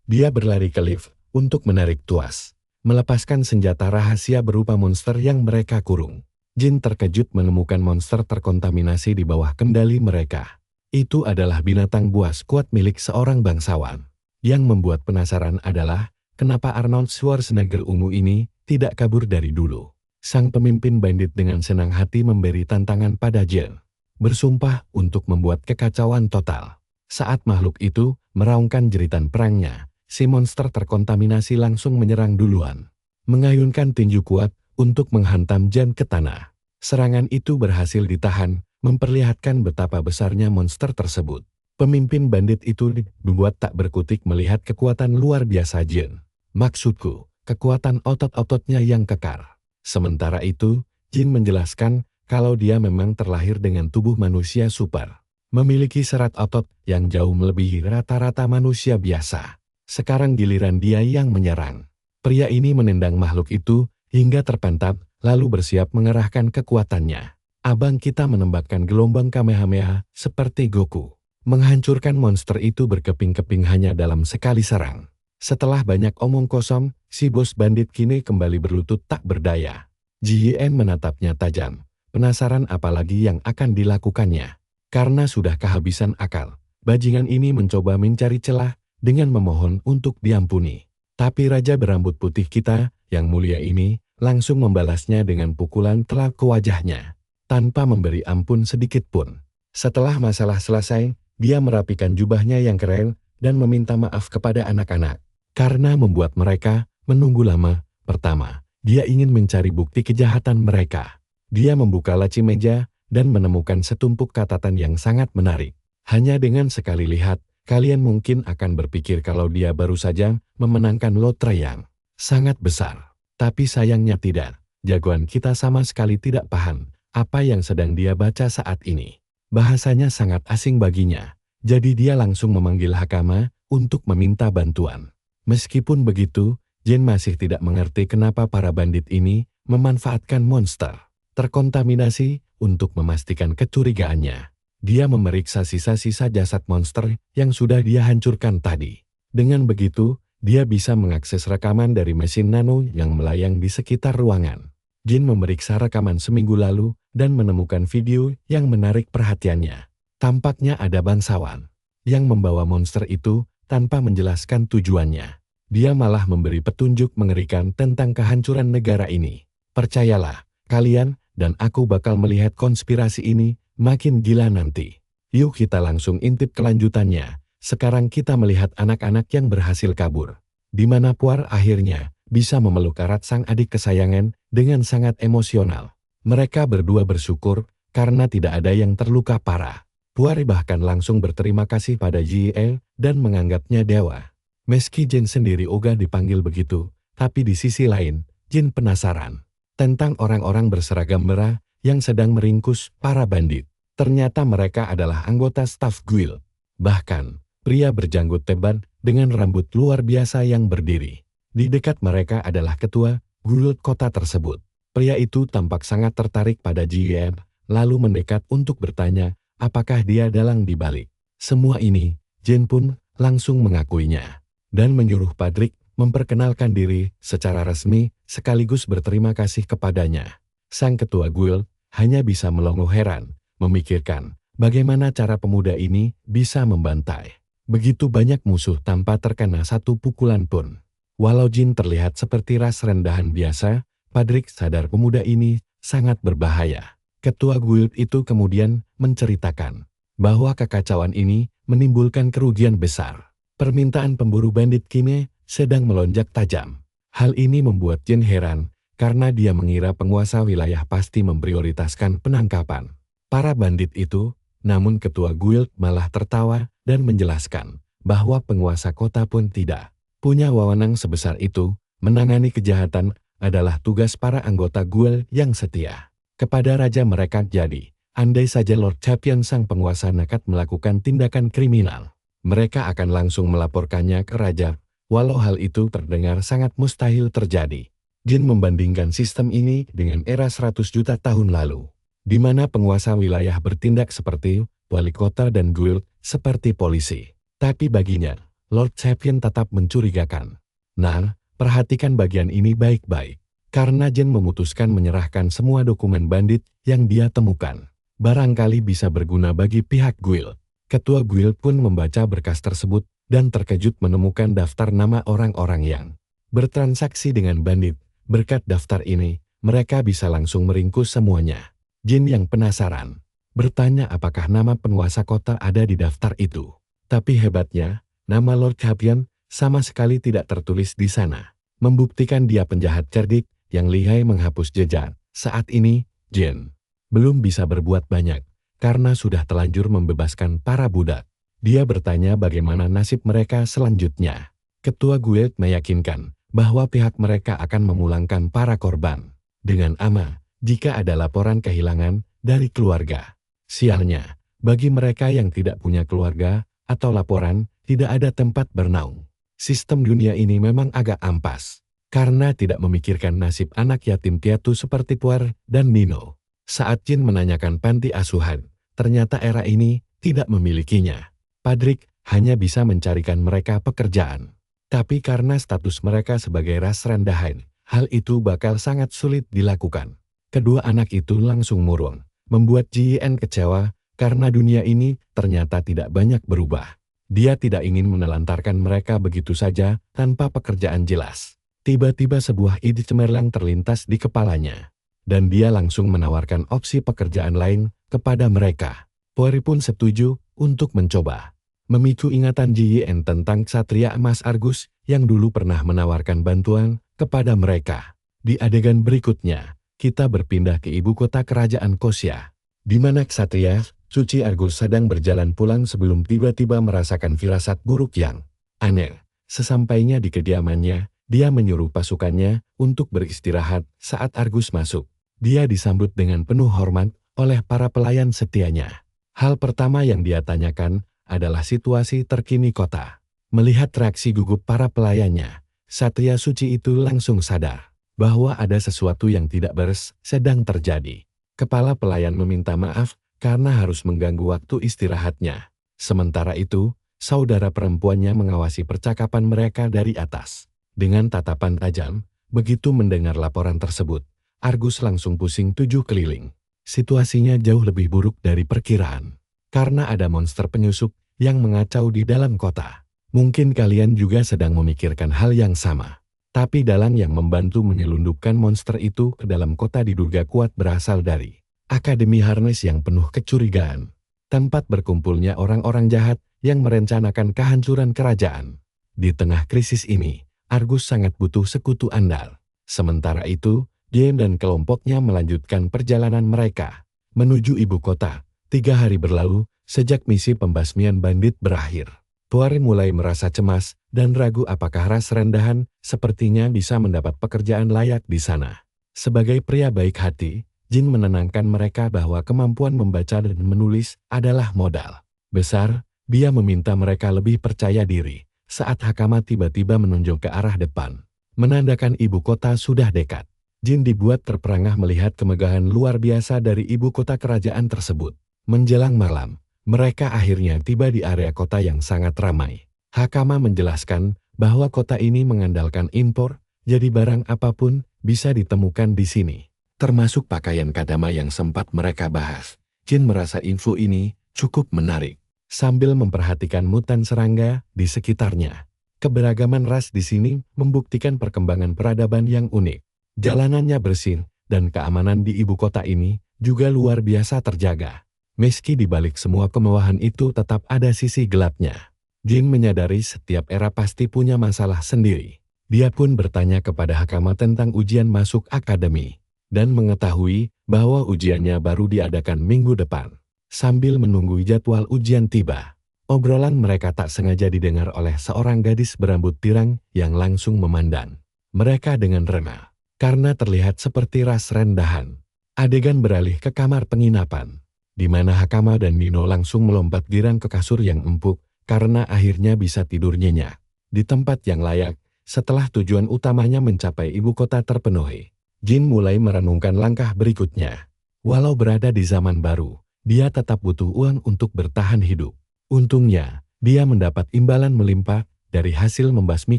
Dia berlari ke lift untuk menarik tuas, melepaskan senjata rahasia berupa monster yang mereka kurung. Jin terkejut menemukan monster terkontaminasi di bawah kendali mereka. Itu adalah binatang buas kuat milik seorang bangsawan. Yang membuat penasaran adalah, kenapa Arnold Schwarzenegger ungu ini tidak kabur dari dulu. Sang pemimpin bandit dengan senang hati memberi tantangan pada Jin. Bersumpah untuk membuat kekacauan total. Saat makhluk itu meraungkan jeritan perangnya, si monster terkontaminasi langsung menyerang duluan. Mengayunkan tinju kuat untuk menghantam Jin ke tanah. Serangan itu berhasil ditahan, memperlihatkan betapa besarnya monster tersebut. Pemimpin bandit itu dibuat tak berkutik melihat kekuatan luar biasa Jin. Maksudku, kekuatan otot-ototnya yang kekar. Sementara itu, Jin menjelaskan kalau dia memang terlahir dengan tubuh manusia super. Memiliki serat otot yang jauh melebihi rata-rata manusia biasa. Sekarang giliran dia yang menyerang. Pria ini menendang makhluk itu hingga terpental, lalu bersiap mengerahkan kekuatannya. Abang kita menembakkan gelombang Kamehameha seperti Goku. Menghancurkan monster itu berkeping-keping hanya dalam sekali serang. Setelah banyak omong kosong, si bos bandit kini kembali berlutut tak berdaya. Jin menatapnya tajam, penasaran apalagi yang akan dilakukannya. Karena sudah kehabisan akal, bajingan ini mencoba mencari celah dengan memohon untuk diampuni. Tapi raja berambut putih kita, yang mulia ini, langsung membalasnya dengan pukulan telak ke wajahnya, tanpa memberi ampun sedikit pun. Setelah masalah selesai, dia merapikan jubahnya yang keren dan meminta maaf kepada anak-anak karena membuat mereka menunggu lama. Pertama, dia ingin mencari bukti kejahatan mereka. Dia membuka laci meja dan menemukan setumpuk catatan yang sangat menarik. Hanya dengan sekali lihat, kalian mungkin akan berpikir kalau dia baru saja memenangkan lotre yang sangat besar. Tapi sayangnya tidak. Jagoan kita sama sekali tidak paham apa yang sedang dia baca saat ini. Bahasanya sangat asing baginya. Jadi dia langsung memanggil Hakama untuk meminta bantuan. Meskipun begitu, Jin masih tidak mengerti kenapa para bandit ini memanfaatkan monster terkontaminasi untuk memastikan kecurigaannya. Dia memeriksa sisa-sisa jasad monster yang sudah dia hancurkan tadi. Dengan begitu, dia bisa mengakses rekaman dari mesin nano yang melayang di sekitar ruangan. Jin memeriksa rekaman seminggu lalu dan menemukan video yang menarik perhatiannya. Tampaknya ada bangsawan yang membawa monster itu tanpa menjelaskan tujuannya. Dia malah memberi petunjuk mengerikan tentang kehancuran negara ini. Percayalah, kalian dan aku bakal melihat konspirasi ini makin gila nanti. Yuk kita langsung intip kelanjutannya. Sekarang kita melihat anak-anak yang berhasil kabur. Di mana Puar akhirnya bisa memeluk erat sang adik kesayangan dengan sangat emosional. Mereka berdua bersyukur karena tidak ada yang terluka parah. Puar bahkan langsung berterima kasih pada Jin dan menganggapnya dewa. Meski Jin sendiri ogah dipanggil begitu, tapi di sisi lain, Jin penasaran tentang orang-orang berseragam merah yang sedang meringkus para bandit. Ternyata mereka adalah anggota staf guild. Bahkan, pria berjanggut tebal dengan rambut luar biasa yang berdiri. Di dekat mereka adalah ketua guild kota tersebut. Pria itu tampak sangat tertarik pada Jin, lalu mendekat untuk bertanya apakah dia dalang di balik semua ini. Jin pun langsung mengakuinya dan menyuruh Padrik memperkenalkan diri secara resmi sekaligus berterima kasih kepadanya. Sang ketua guild hanya bisa melongo heran, memikirkan bagaimana cara pemuda ini bisa membantai begitu banyak musuh tanpa terkena satu pukulan pun. Walau Jin terlihat seperti ras rendahan biasa, Padrik sadar pemuda ini sangat berbahaya. Ketua guild itu kemudian menceritakan bahwa kekacauan ini menimbulkan kerugian besar. Permintaan pemburu bandit kini sedang melonjak tajam. Hal ini membuat Jin heran karena dia mengira penguasa wilayah pasti memprioritaskan penangkapan para bandit itu. Namun ketua guild malah tertawa dan menjelaskan bahwa penguasa kota pun tidak punya wewenang sebesar itu. Menangani kejahatan adalah tugas para anggota guild yang setia kepada raja mereka. Jadi, andai saja Lord Champion sang penguasa nekat melakukan tindakan kriminal, mereka akan langsung melaporkannya ke raja. Walau hal itu terdengar sangat mustahil terjadi. Jin membandingkan sistem ini dengan era 100 juta tahun lalu. di mana penguasa wilayah bertindak seperti wali kota dan guild seperti polisi. Tapi baginya, Lord Champion tetap mencurigakan. Nah, perhatikan bagian ini baik-baik. Karena Jin memutuskan menyerahkan semua dokumen bandit yang dia temukan. Barangkali bisa berguna bagi pihak guild. Ketua guild pun membaca berkas tersebut dan terkejut menemukan daftar nama orang-orang yang bertransaksi dengan bandit. Berkat daftar ini, mereka bisa langsung meringkus semuanya. Jin yang penasaran, bertanya apakah nama penguasa kota ada di daftar itu. Tapi hebatnya, nama Lord Champion sama sekali tidak tertulis di sana. Membuktikan dia penjahat cerdik yang lihai menghapus jejak. Saat ini, Jin belum bisa berbuat banyak karena sudah telanjur membebaskan para budak. Dia bertanya bagaimana nasib mereka selanjutnya. Ketua guild meyakinkan bahwa pihak mereka akan memulangkan para korban dengan aman jika ada laporan kehilangan dari keluarga. Sialnya, bagi mereka yang tidak punya keluarga atau laporan, tidak ada tempat bernaung. Sistem dunia ini memang agak ampas karena tidak memikirkan nasib anak yatim piatu seperti Puer dan Nino. Saat Jin menanyakan panti asuhan, ternyata era ini tidak memilikinya. Padrik hanya bisa mencarikan mereka pekerjaan. Tapi karena status mereka sebagai ras rendahan, hal itu bakal sangat sulit dilakukan. Kedua anak itu langsung murung, membuat Jin kecewa karena dunia ini ternyata tidak banyak berubah. Dia tidak ingin menelantarkan mereka begitu saja tanpa pekerjaan jelas. Tiba-tiba sebuah ide cemerlang terlintas di kepalanya. Dan dia langsung menawarkan opsi pekerjaan lain kepada mereka. Pori pun setuju untuk mencoba. Memicu ingatan Jin tentang Ksatria Emas Argus yang dulu pernah menawarkan bantuan kepada mereka. Di adegan berikutnya, kita berpindah ke ibu kota kerajaan Kosya, di mana Ksatria Suci Argus sedang berjalan pulang sebelum tiba-tiba merasakan firasat buruk yang aneh. Sesampainya di kediamannya, dia menyuruh pasukannya untuk beristirahat saat Argus masuk. Dia disambut dengan penuh hormat oleh para pelayan setianya. Hal pertama yang dia tanyakan adalah situasi terkini kota. Melihat reaksi gugup para pelayannya, Ksatria Suci itu langsung sadar bahwa ada sesuatu yang tidak beres sedang terjadi. Kepala pelayan meminta maaf karena harus mengganggu waktu istirahatnya. Sementara itu, saudara perempuannya mengawasi percakapan mereka dari atas. Dengan tatapan tajam, begitu mendengar laporan tersebut, Argus langsung pusing 7 keliling. Situasinya jauh lebih buruk dari perkiraan. Karena ada monster penyusup yang mengacau di dalam kota. Mungkin kalian juga sedang memikirkan hal yang sama. Tapi dalang yang membantu menyelundupkan monster itu ke dalam kota diduga kuat berasal dari Akademi Harness yang penuh kecurigaan. Tempat berkumpulnya orang-orang jahat yang merencanakan kehancuran kerajaan. Di tengah krisis ini, Argus sangat butuh sekutu andal. Sementara itu, Jin dan kelompoknya melanjutkan perjalanan mereka menuju ibu kota. 3 hari berlalu sejak misi pembasmian bandit berakhir. Puari mulai merasa cemas dan ragu apakah ras rendahan sepertinya bisa mendapat pekerjaan layak di sana. Sebagai pria baik hati, Jin menenangkan mereka bahwa kemampuan membaca dan menulis adalah modal besar. Dia meminta mereka lebih percaya diri saat Hakama tiba-tiba menunjuk ke arah depan, menandakan ibu kota sudah dekat. Jin dibuat terperangah melihat kemegahan luar biasa dari ibu kota kerajaan tersebut. Menjelang malam, mereka akhirnya tiba di area kota yang sangat ramai. Hakama menjelaskan bahwa kota ini mengandalkan impor, jadi barang apapun bisa ditemukan di sini. Termasuk pakaian Kadama yang sempat mereka bahas. Jin merasa info ini cukup menarik. Sambil memperhatikan mutan serangga di sekitarnya. Keberagaman ras di sini membuktikan perkembangan peradaban yang unik. Jalanannya bersih, dan keamanan di ibu kota ini juga luar biasa terjaga. Meski di balik semua kemewahan itu tetap ada sisi gelapnya. Jin menyadari setiap era pasti punya masalah sendiri. Dia pun bertanya kepada Hakama tentang ujian masuk akademi, dan mengetahui bahwa ujiannya baru diadakan minggu depan. Sambil menunggu jadwal ujian tiba, obrolan mereka tak sengaja didengar oleh seorang gadis berambut pirang yang langsung memandang mereka dengan remeh. Karena terlihat seperti ras rendahan, adegan beralih ke kamar penginapan, di mana Hakama dan Nino langsung melompat girang ke kasur yang empuk, karena akhirnya bisa tidur nyenyak di tempat yang layak. Setelah tujuan utamanya mencapai ibu kota terpenuhi, Jin mulai merenungkan langkah berikutnya. Walau berada di zaman baru, dia tetap butuh uang untuk bertahan hidup. Untungnya, dia mendapat imbalan melimpah dari hasil membasmi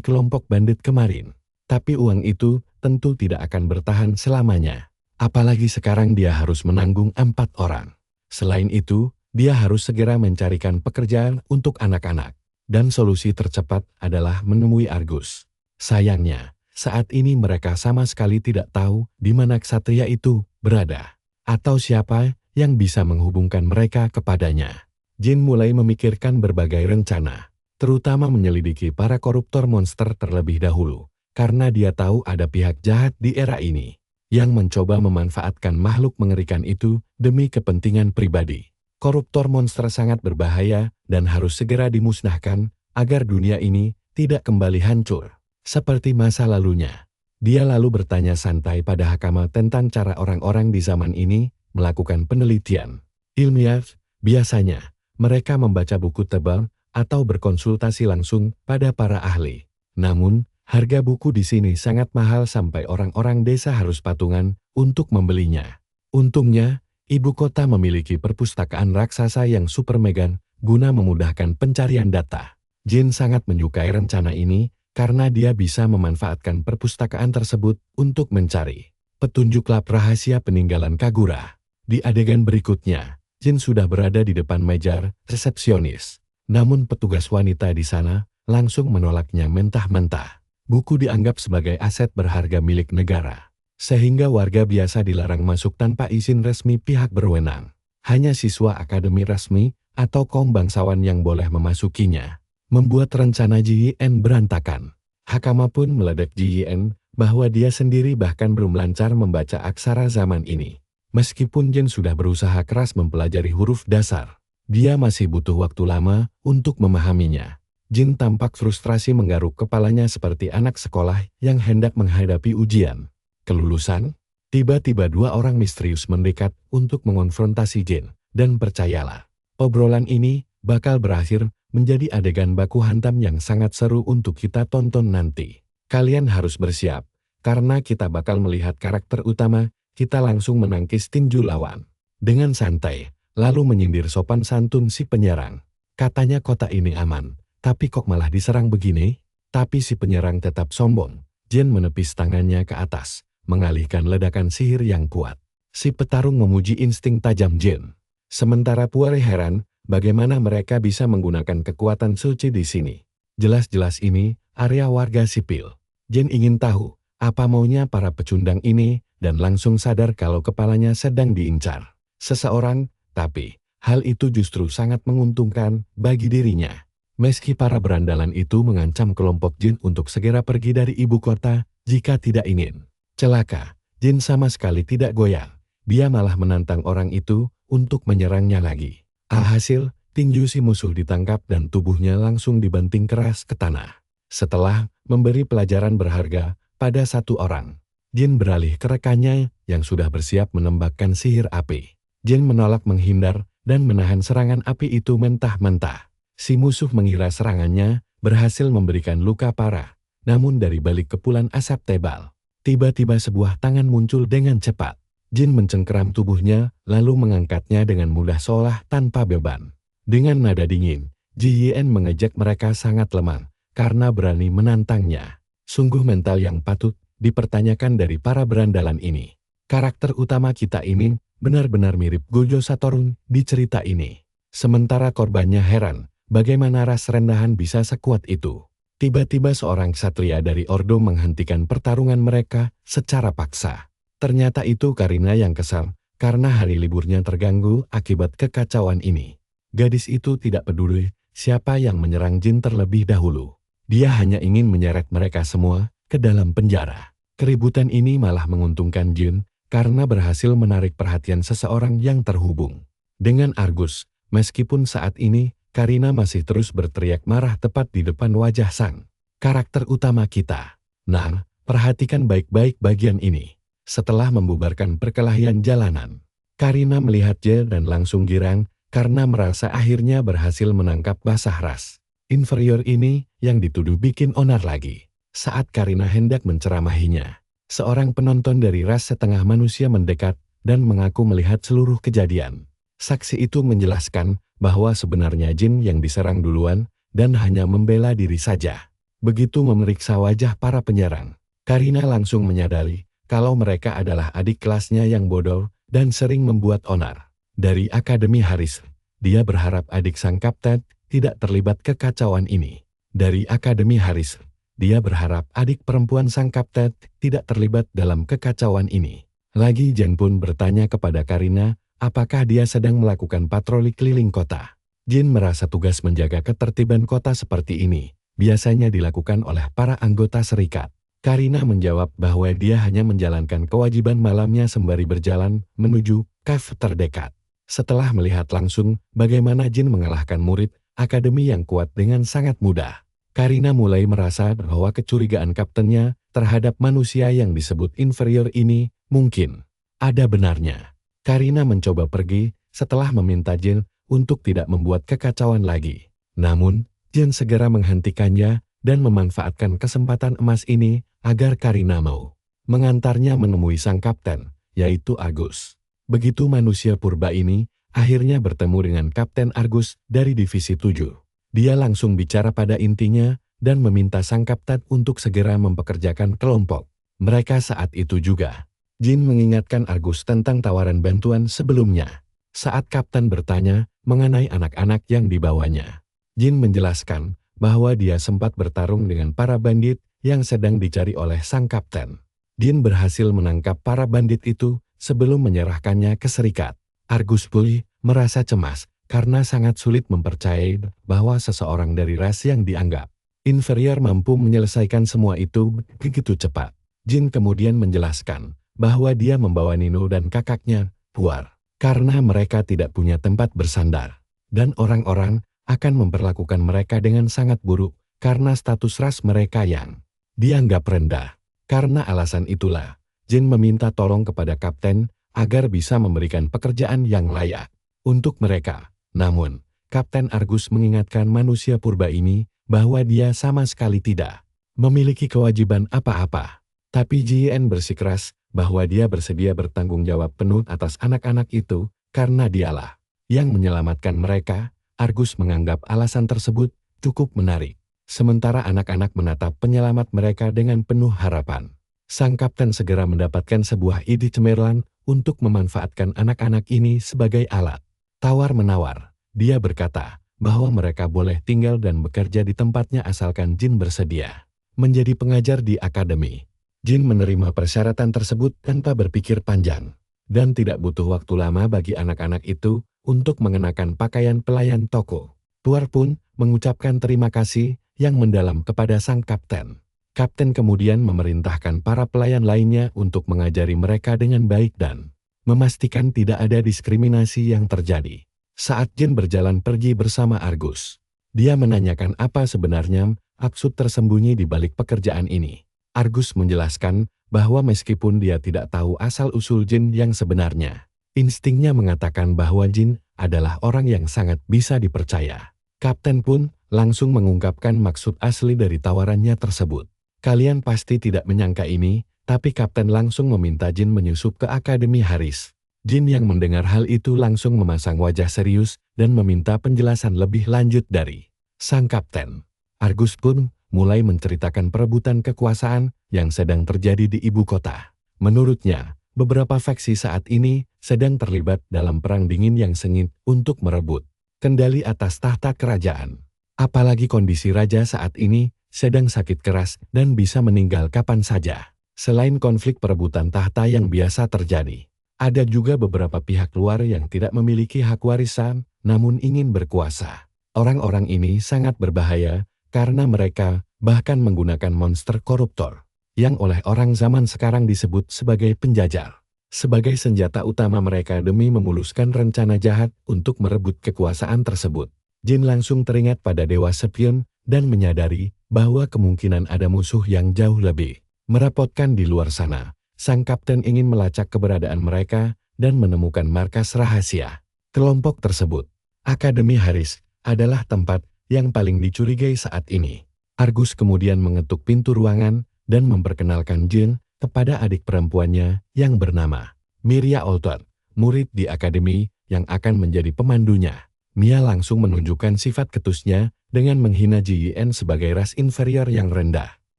kelompok bandit kemarin. Tapi uang itu tentu tidak akan bertahan selamanya. Apalagi sekarang dia harus menanggung 4 orang. Selain itu, dia harus segera mencarikan pekerjaan untuk anak-anak. Dan solusi tercepat adalah menemui Argus. Sayangnya, saat ini mereka sama sekali tidak tahu di mana ksatria itu berada. Atau siapa yang bisa menghubungkan mereka kepadanya. Jin mulai memikirkan berbagai rencana, terutama menyelidiki para koruptor monster terlebih dahulu, karena dia tahu ada pihak jahat di era ini, yang mencoba memanfaatkan makhluk mengerikan itu demi kepentingan pribadi. Koruptor monster sangat berbahaya dan harus segera dimusnahkan, agar dunia ini tidak kembali hancur, seperti masa lalunya. Dia lalu bertanya santai pada Hakama tentang cara orang-orang di zaman ini melakukan penelitian ilmiah. Biasanya, mereka membaca buku tebal atau berkonsultasi langsung pada para ahli. Namun, harga buku di sini sangat mahal sampai orang-orang desa harus patungan untuk membelinya. Untungnya, ibu kota memiliki perpustakaan raksasa yang super mega guna memudahkan pencarian data. Jin sangat menyukai rencana ini karena dia bisa memanfaatkan perpustakaan tersebut untuk mencari petunjuk lab rahasia peninggalan Kagura. Di adegan berikutnya, Jin sudah berada di depan meja resepsionis. Namun petugas wanita di sana langsung menolaknya mentah-mentah. Buku dianggap sebagai aset berharga milik negara, sehingga warga biasa dilarang masuk tanpa izin resmi pihak berwenang. Hanya siswa akademi resmi atau kaum bangsawan yang boleh memasukinya. Membuat rencana Ji-Yen berantakan. Hakama pun meledek Ji-Yen bahwa dia sendiri bahkan belum lancar membaca aksara zaman ini. Meskipun Jin sudah berusaha keras mempelajari huruf dasar, dia masih butuh waktu lama untuk memahaminya. Jin tampak frustrasi menggaruk kepalanya seperti anak sekolah yang hendak menghadapi ujian kelulusan. Tiba-tiba 2 orang misterius mendekat untuk mengonfrontasi Jin, dan percayalah, obrolan ini bakal berakhir menjadi adegan baku hantam yang sangat seru untuk kita tonton nanti. Kalian harus bersiap, karena kita bakal melihat karakter utama kita langsung menangkis tinju lawan. Dengan santai, lalu menyindir sopan santun si penyerang. Katanya kota ini aman, tapi kok malah diserang begini? Tapi si penyerang tetap sombong. Jin menepis tangannya ke atas, mengalihkan ledakan sihir yang kuat. Si petarung memuji insting tajam Jin. Sementara Puari heran, bagaimana mereka bisa menggunakan kekuatan suci di sini. Jelas-jelas ini area warga sipil. Jin ingin tahu apa maunya para pecundang ini, dan langsung sadar kalau kepalanya sedang diincar seseorang, tapi hal itu justru sangat menguntungkan bagi dirinya. Meski para berandalan itu mengancam kelompok Jin untuk segera pergi dari ibu kota jika tidak ingin celaka, Jin sama sekali tidak goyang. Dia malah menantang orang itu untuk menyerangnya lagi. Alhasil, tinju si musuh ditangkap dan tubuhnya langsung dibanting keras ke tanah. Setelah memberi pelajaran berharga pada 1 orang, Jin beralih ke rekannya yang sudah bersiap menembakkan sihir api. Jin menolak menghindar dan menahan serangan api itu mentah-mentah. Si musuh mengira serangannya berhasil memberikan luka parah, namun dari balik kepulan asap tebal, tiba-tiba sebuah tangan muncul dengan cepat. Jin mencengkeram tubuhnya, lalu mengangkatnya dengan mudah seolah tanpa beban. Dengan nada dingin, Ji-Yen mengejek mereka sangat lemah, karena berani menantangnya. Sungguh mental yang patut dipertanyakan dari para berandalan ini. Karakter utama kita ini benar-benar mirip Gojo Satoru di cerita ini. Sementara korbannya heran, bagaimana ras rendahan bisa sekuat itu. Tiba-tiba seorang ksatria dari Ordo menghentikan pertarungan mereka secara paksa. Ternyata itu Karina yang kesal, karena hari liburnya terganggu akibat kekacauan ini. Gadis itu tidak peduli siapa yang menyerang Jin terlebih dahulu. Dia hanya ingin menyeret mereka semua ke dalam penjara. Keributan ini malah menguntungkan Jin, karena berhasil menarik perhatian seseorang yang terhubung dengan Argus. Meskipun saat ini, Karina masih terus berteriak marah tepat di depan wajah sang karakter utama kita. Nah, perhatikan baik-baik bagian ini. Setelah membubarkan perkelahian jalanan, Karina melihat Jin dan langsung girang, karena merasa akhirnya berhasil menangkap basah ras inferior ini yang dituduh bikin onar lagi. Saat Karina hendak menceramahinya, seorang penonton dari ras setengah manusia mendekat dan mengaku melihat seluruh kejadian. Saksi itu menjelaskan bahwa sebenarnya Jin yang diserang duluan dan hanya membela diri saja. Begitu memeriksa wajah para penyerang, Karina langsung menyadari kalau mereka adalah adik kelasnya yang bodoh dan sering membuat onar. Dari Akademi Haris, dia berharap adik sang kapten tidak terlibat kekacauan ini. Dari Akademi Haris, dia berharap adik perempuan sang kapten tidak terlibat dalam kekacauan ini. Lagi Jen pun bertanya kepada Karina, apakah dia sedang melakukan patroli keliling kota. Jin merasa tugas menjaga ketertiban kota seperti ini biasanya dilakukan oleh para anggota serikat. Karina menjawab bahwa dia hanya menjalankan kewajiban malamnya sembari berjalan menuju cafe terdekat. Setelah melihat langsung bagaimana Jin mengalahkan murid akademi yang kuat dengan sangat mudah, Karina mulai merasa bahwa kecurigaan kaptennya terhadap manusia yang disebut inferior ini mungkin ada benarnya. Karina mencoba pergi setelah meminta Jin untuk tidak membuat kekacauan lagi. Namun, Jin segera menghentikannya dan memanfaatkan kesempatan emas ini agar Karina mau mengantarnya menemui sang kapten, yaitu Argus. Begitu manusia purba ini akhirnya bertemu dengan Kapten Argus dari Divisi 7. Dia langsung bicara pada intinya dan meminta sang kapten untuk segera mempekerjakan kelompok mereka saat itu juga. Jin mengingatkan Argus tentang tawaran bantuan sebelumnya. Saat kapten bertanya mengenai anak-anak yang dibawanya, Jin menjelaskan bahwa dia sempat bertarung dengan para bandit yang sedang dicari oleh sang kapten. Jin berhasil menangkap para bandit itu sebelum menyerahkannya ke serikat. Argus pulih merasa cemas karena sangat sulit mempercayai bahwa seseorang dari ras yang dianggap inferior mampu menyelesaikan semua itu begitu cepat. Jin kemudian menjelaskan bahwa dia membawa Nino dan kakaknya keluar karena mereka tidak punya tempat bersandar, dan orang-orang akan memperlakukan mereka dengan sangat buruk karena status ras mereka yang dianggap rendah. Karena alasan itulah, Jin meminta tolong kepada kapten agar bisa memberikan pekerjaan yang layak untuk mereka. Namun, Kapten Argus mengingatkan manusia purba ini bahwa dia sama sekali tidak memiliki kewajiban apa-apa. Tapi Jin bersikeras bahwa dia bersedia bertanggung jawab penuh atas anak-anak itu karena dialah yang menyelamatkan mereka. Argus menganggap alasan tersebut cukup menarik. Sementara anak-anak menatap penyelamat mereka dengan penuh harapan. Sang kapten segera mendapatkan sebuah ide cemerlang untuk memanfaatkan anak-anak ini sebagai alat tawar-menawar. Dia berkata bahwa mereka boleh tinggal dan bekerja di tempatnya asalkan Jin bersedia menjadi pengajar di akademi. Jin menerima persyaratan tersebut tanpa berpikir panjang, dan tidak butuh waktu lama bagi anak-anak itu untuk mengenakan pakaian pelayan toko. Tuar pun mengucapkan terima kasih yang mendalam kepada sang kapten. Kapten kemudian memerintahkan para pelayan lainnya untuk mengajari mereka dengan baik dan memastikan tidak ada diskriminasi yang terjadi. Saat Jin berjalan pergi bersama Argus, dia menanyakan apa sebenarnya maksud tersembunyi di balik pekerjaan ini. Argus menjelaskan bahwa meskipun dia tidak tahu asal-usul Jin yang sebenarnya, instingnya mengatakan bahwa Jin adalah orang yang sangat bisa dipercaya. Kapten pun langsung mengungkapkan maksud asli dari tawarannya tersebut. Kalian pasti tidak menyangka ini, tapi kapten langsung meminta Jin menyusup ke Akademi Haris. Jin yang mendengar hal itu langsung memasang wajah serius dan meminta penjelasan lebih lanjut dari sang kapten. Argus pun mulai menceritakan perebutan kekuasaan yang sedang terjadi di ibu kota. Menurutnya, beberapa faksi saat ini sedang terlibat dalam perang dingin yang sengit untuk merebut kendali atas tahta kerajaan. Apalagi kondisi raja saat ini sedang sakit keras dan bisa meninggal kapan saja. Selain konflik perebutan tahta yang biasa terjadi, ada juga beberapa pihak luar yang tidak memiliki hak warisan namun ingin berkuasa. Orang-orang ini sangat berbahaya karena mereka bahkan menggunakan monster koruptor yang oleh orang zaman sekarang disebut sebagai penjajar sebagai senjata utama mereka demi memuluskan rencana jahat untuk merebut kekuasaan tersebut. Jin langsung teringat pada Dewa Sepion dan menyadari bahwa kemungkinan ada musuh yang jauh lebih merepotkan di luar sana. Sang kapten ingin melacak keberadaan mereka dan menemukan markas rahasia kelompok tersebut. Akademi Haris adalah tempat yang paling dicurigai saat ini. Argus kemudian mengetuk pintu ruangan dan memperkenalkan Jin kepada adik perempuannya yang bernama Miria Alter, murid di akademi yang akan menjadi pemandunya. Mia langsung menunjukkan sifat ketusnya dengan menghina Jiyen sebagai ras inferior yang rendah.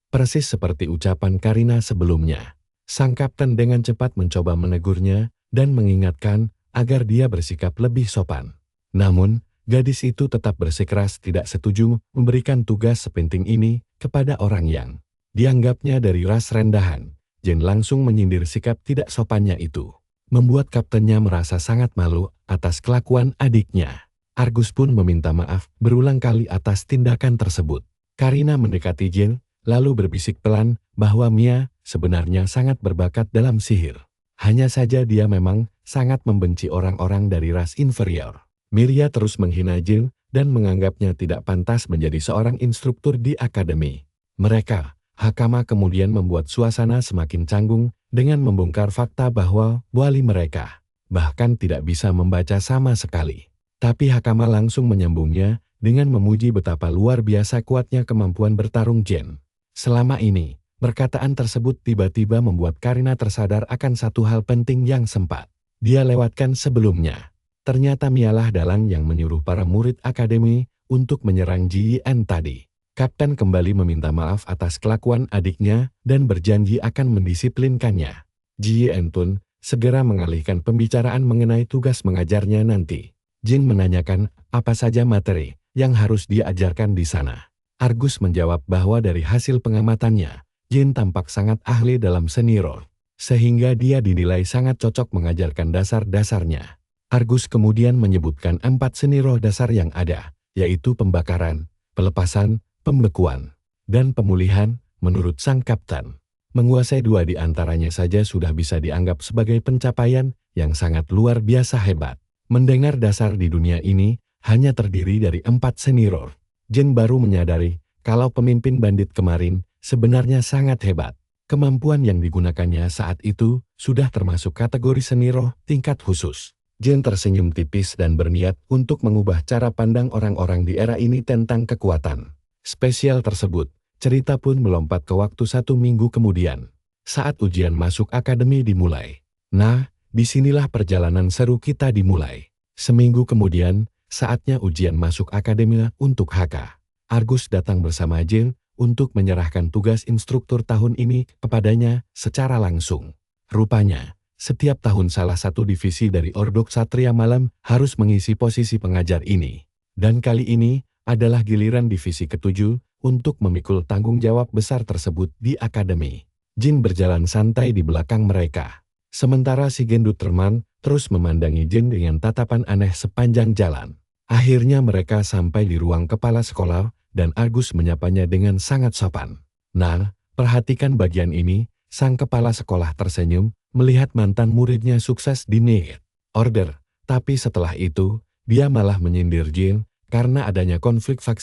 Persis seperti ucapan Karina sebelumnya. Sang kapten dengan cepat mencoba menegurnya dan mengingatkan agar dia bersikap lebih sopan. Namun, gadis itu tetap bersikeras tidak setuju memberikan tugas sepenting ini kepada orang yang dianggapnya dari ras rendahan. Jin langsung menyindir sikap tidak sopannya itu. Membuat kaptennya merasa sangat malu atas kelakuan adiknya. Argus pun meminta maaf berulang kali atas tindakan tersebut. Karina mendekati Jin, lalu berbisik pelan bahwa Mia sebenarnya sangat berbakat dalam sihir. Hanya saja dia memang sangat membenci orang-orang dari ras inferior. Miria terus menghina Jin dan menganggapnya tidak pantas menjadi seorang instruktur di akademi. Mereka, Hakama kemudian membuat suasana semakin canggung dengan membongkar fakta bahwa wali mereka bahkan tidak bisa membaca sama sekali. Tapi Hakama langsung menyambungnya dengan memuji betapa luar biasa kuatnya kemampuan bertarung Jin. Selama ini, perkataan tersebut tiba-tiba membuat Karina tersadar akan satu hal penting yang sempat dia lewatkan sebelumnya. Ternyata Mialah dalang yang menyuruh para murid akademi untuk menyerang Jiyen tadi. Kapten kembali meminta maaf atas kelakuan adiknya dan berjanji akan mendisiplinkannya. Jiyen pun segera mengalihkan pembicaraan mengenai tugas mengajarnya nanti. Jin menanyakan apa saja materi yang harus diajarkan di sana. Argus menjawab bahwa dari hasil pengamatannya, Jin tampak sangat ahli dalam seni role, sehingga dia dinilai sangat cocok mengajarkan dasar-dasarnya. Argus kemudian menyebutkan 4 seni roh dasar yang ada, yaitu pembakaran, pelepasan, pembekuan, dan pemulihan. Menurut sang kapten, menguasai 2 di antaranya saja sudah bisa dianggap sebagai pencapaian yang sangat luar biasa hebat. Mendengar dasar di dunia ini hanya terdiri dari 4 seni roh. Jin baru menyadari kalau pemimpin bandit kemarin sebenarnya sangat hebat. Kemampuan yang digunakannya saat itu sudah termasuk kategori seni roh tingkat khusus. Jin tersenyum tipis dan berniat untuk mengubah cara pandang orang-orang di era ini tentang kekuatan spesial tersebut. Cerita pun melompat ke waktu 1 minggu kemudian, saat ujian masuk akademi dimulai. Nah, disinilah perjalanan seru kita dimulai. Seminggu kemudian, saatnya ujian masuk akademi untuk HK. Argus datang bersama Jin untuk menyerahkan tugas instruktur tahun ini kepadanya secara langsung. Rupanya, setiap tahun salah satu divisi dari Ordo Ksatria Malam harus mengisi posisi pengajar ini. Dan kali ini adalah giliran divisi ke-7 untuk memikul tanggung jawab besar tersebut di akademi. Jin berjalan santai di belakang mereka. Sementara si gendut teman terus memandangi Jin dengan tatapan aneh sepanjang jalan. Akhirnya mereka sampai di ruang kepala sekolah dan Argus menyapanya dengan sangat sopan. Nah, perhatikan bagian ini, sang kepala sekolah tersenyum melihat mantan muridnya sukses di Night Order. Tapi setelah itu, dia malah menyindir Jin karena adanya konflik faksi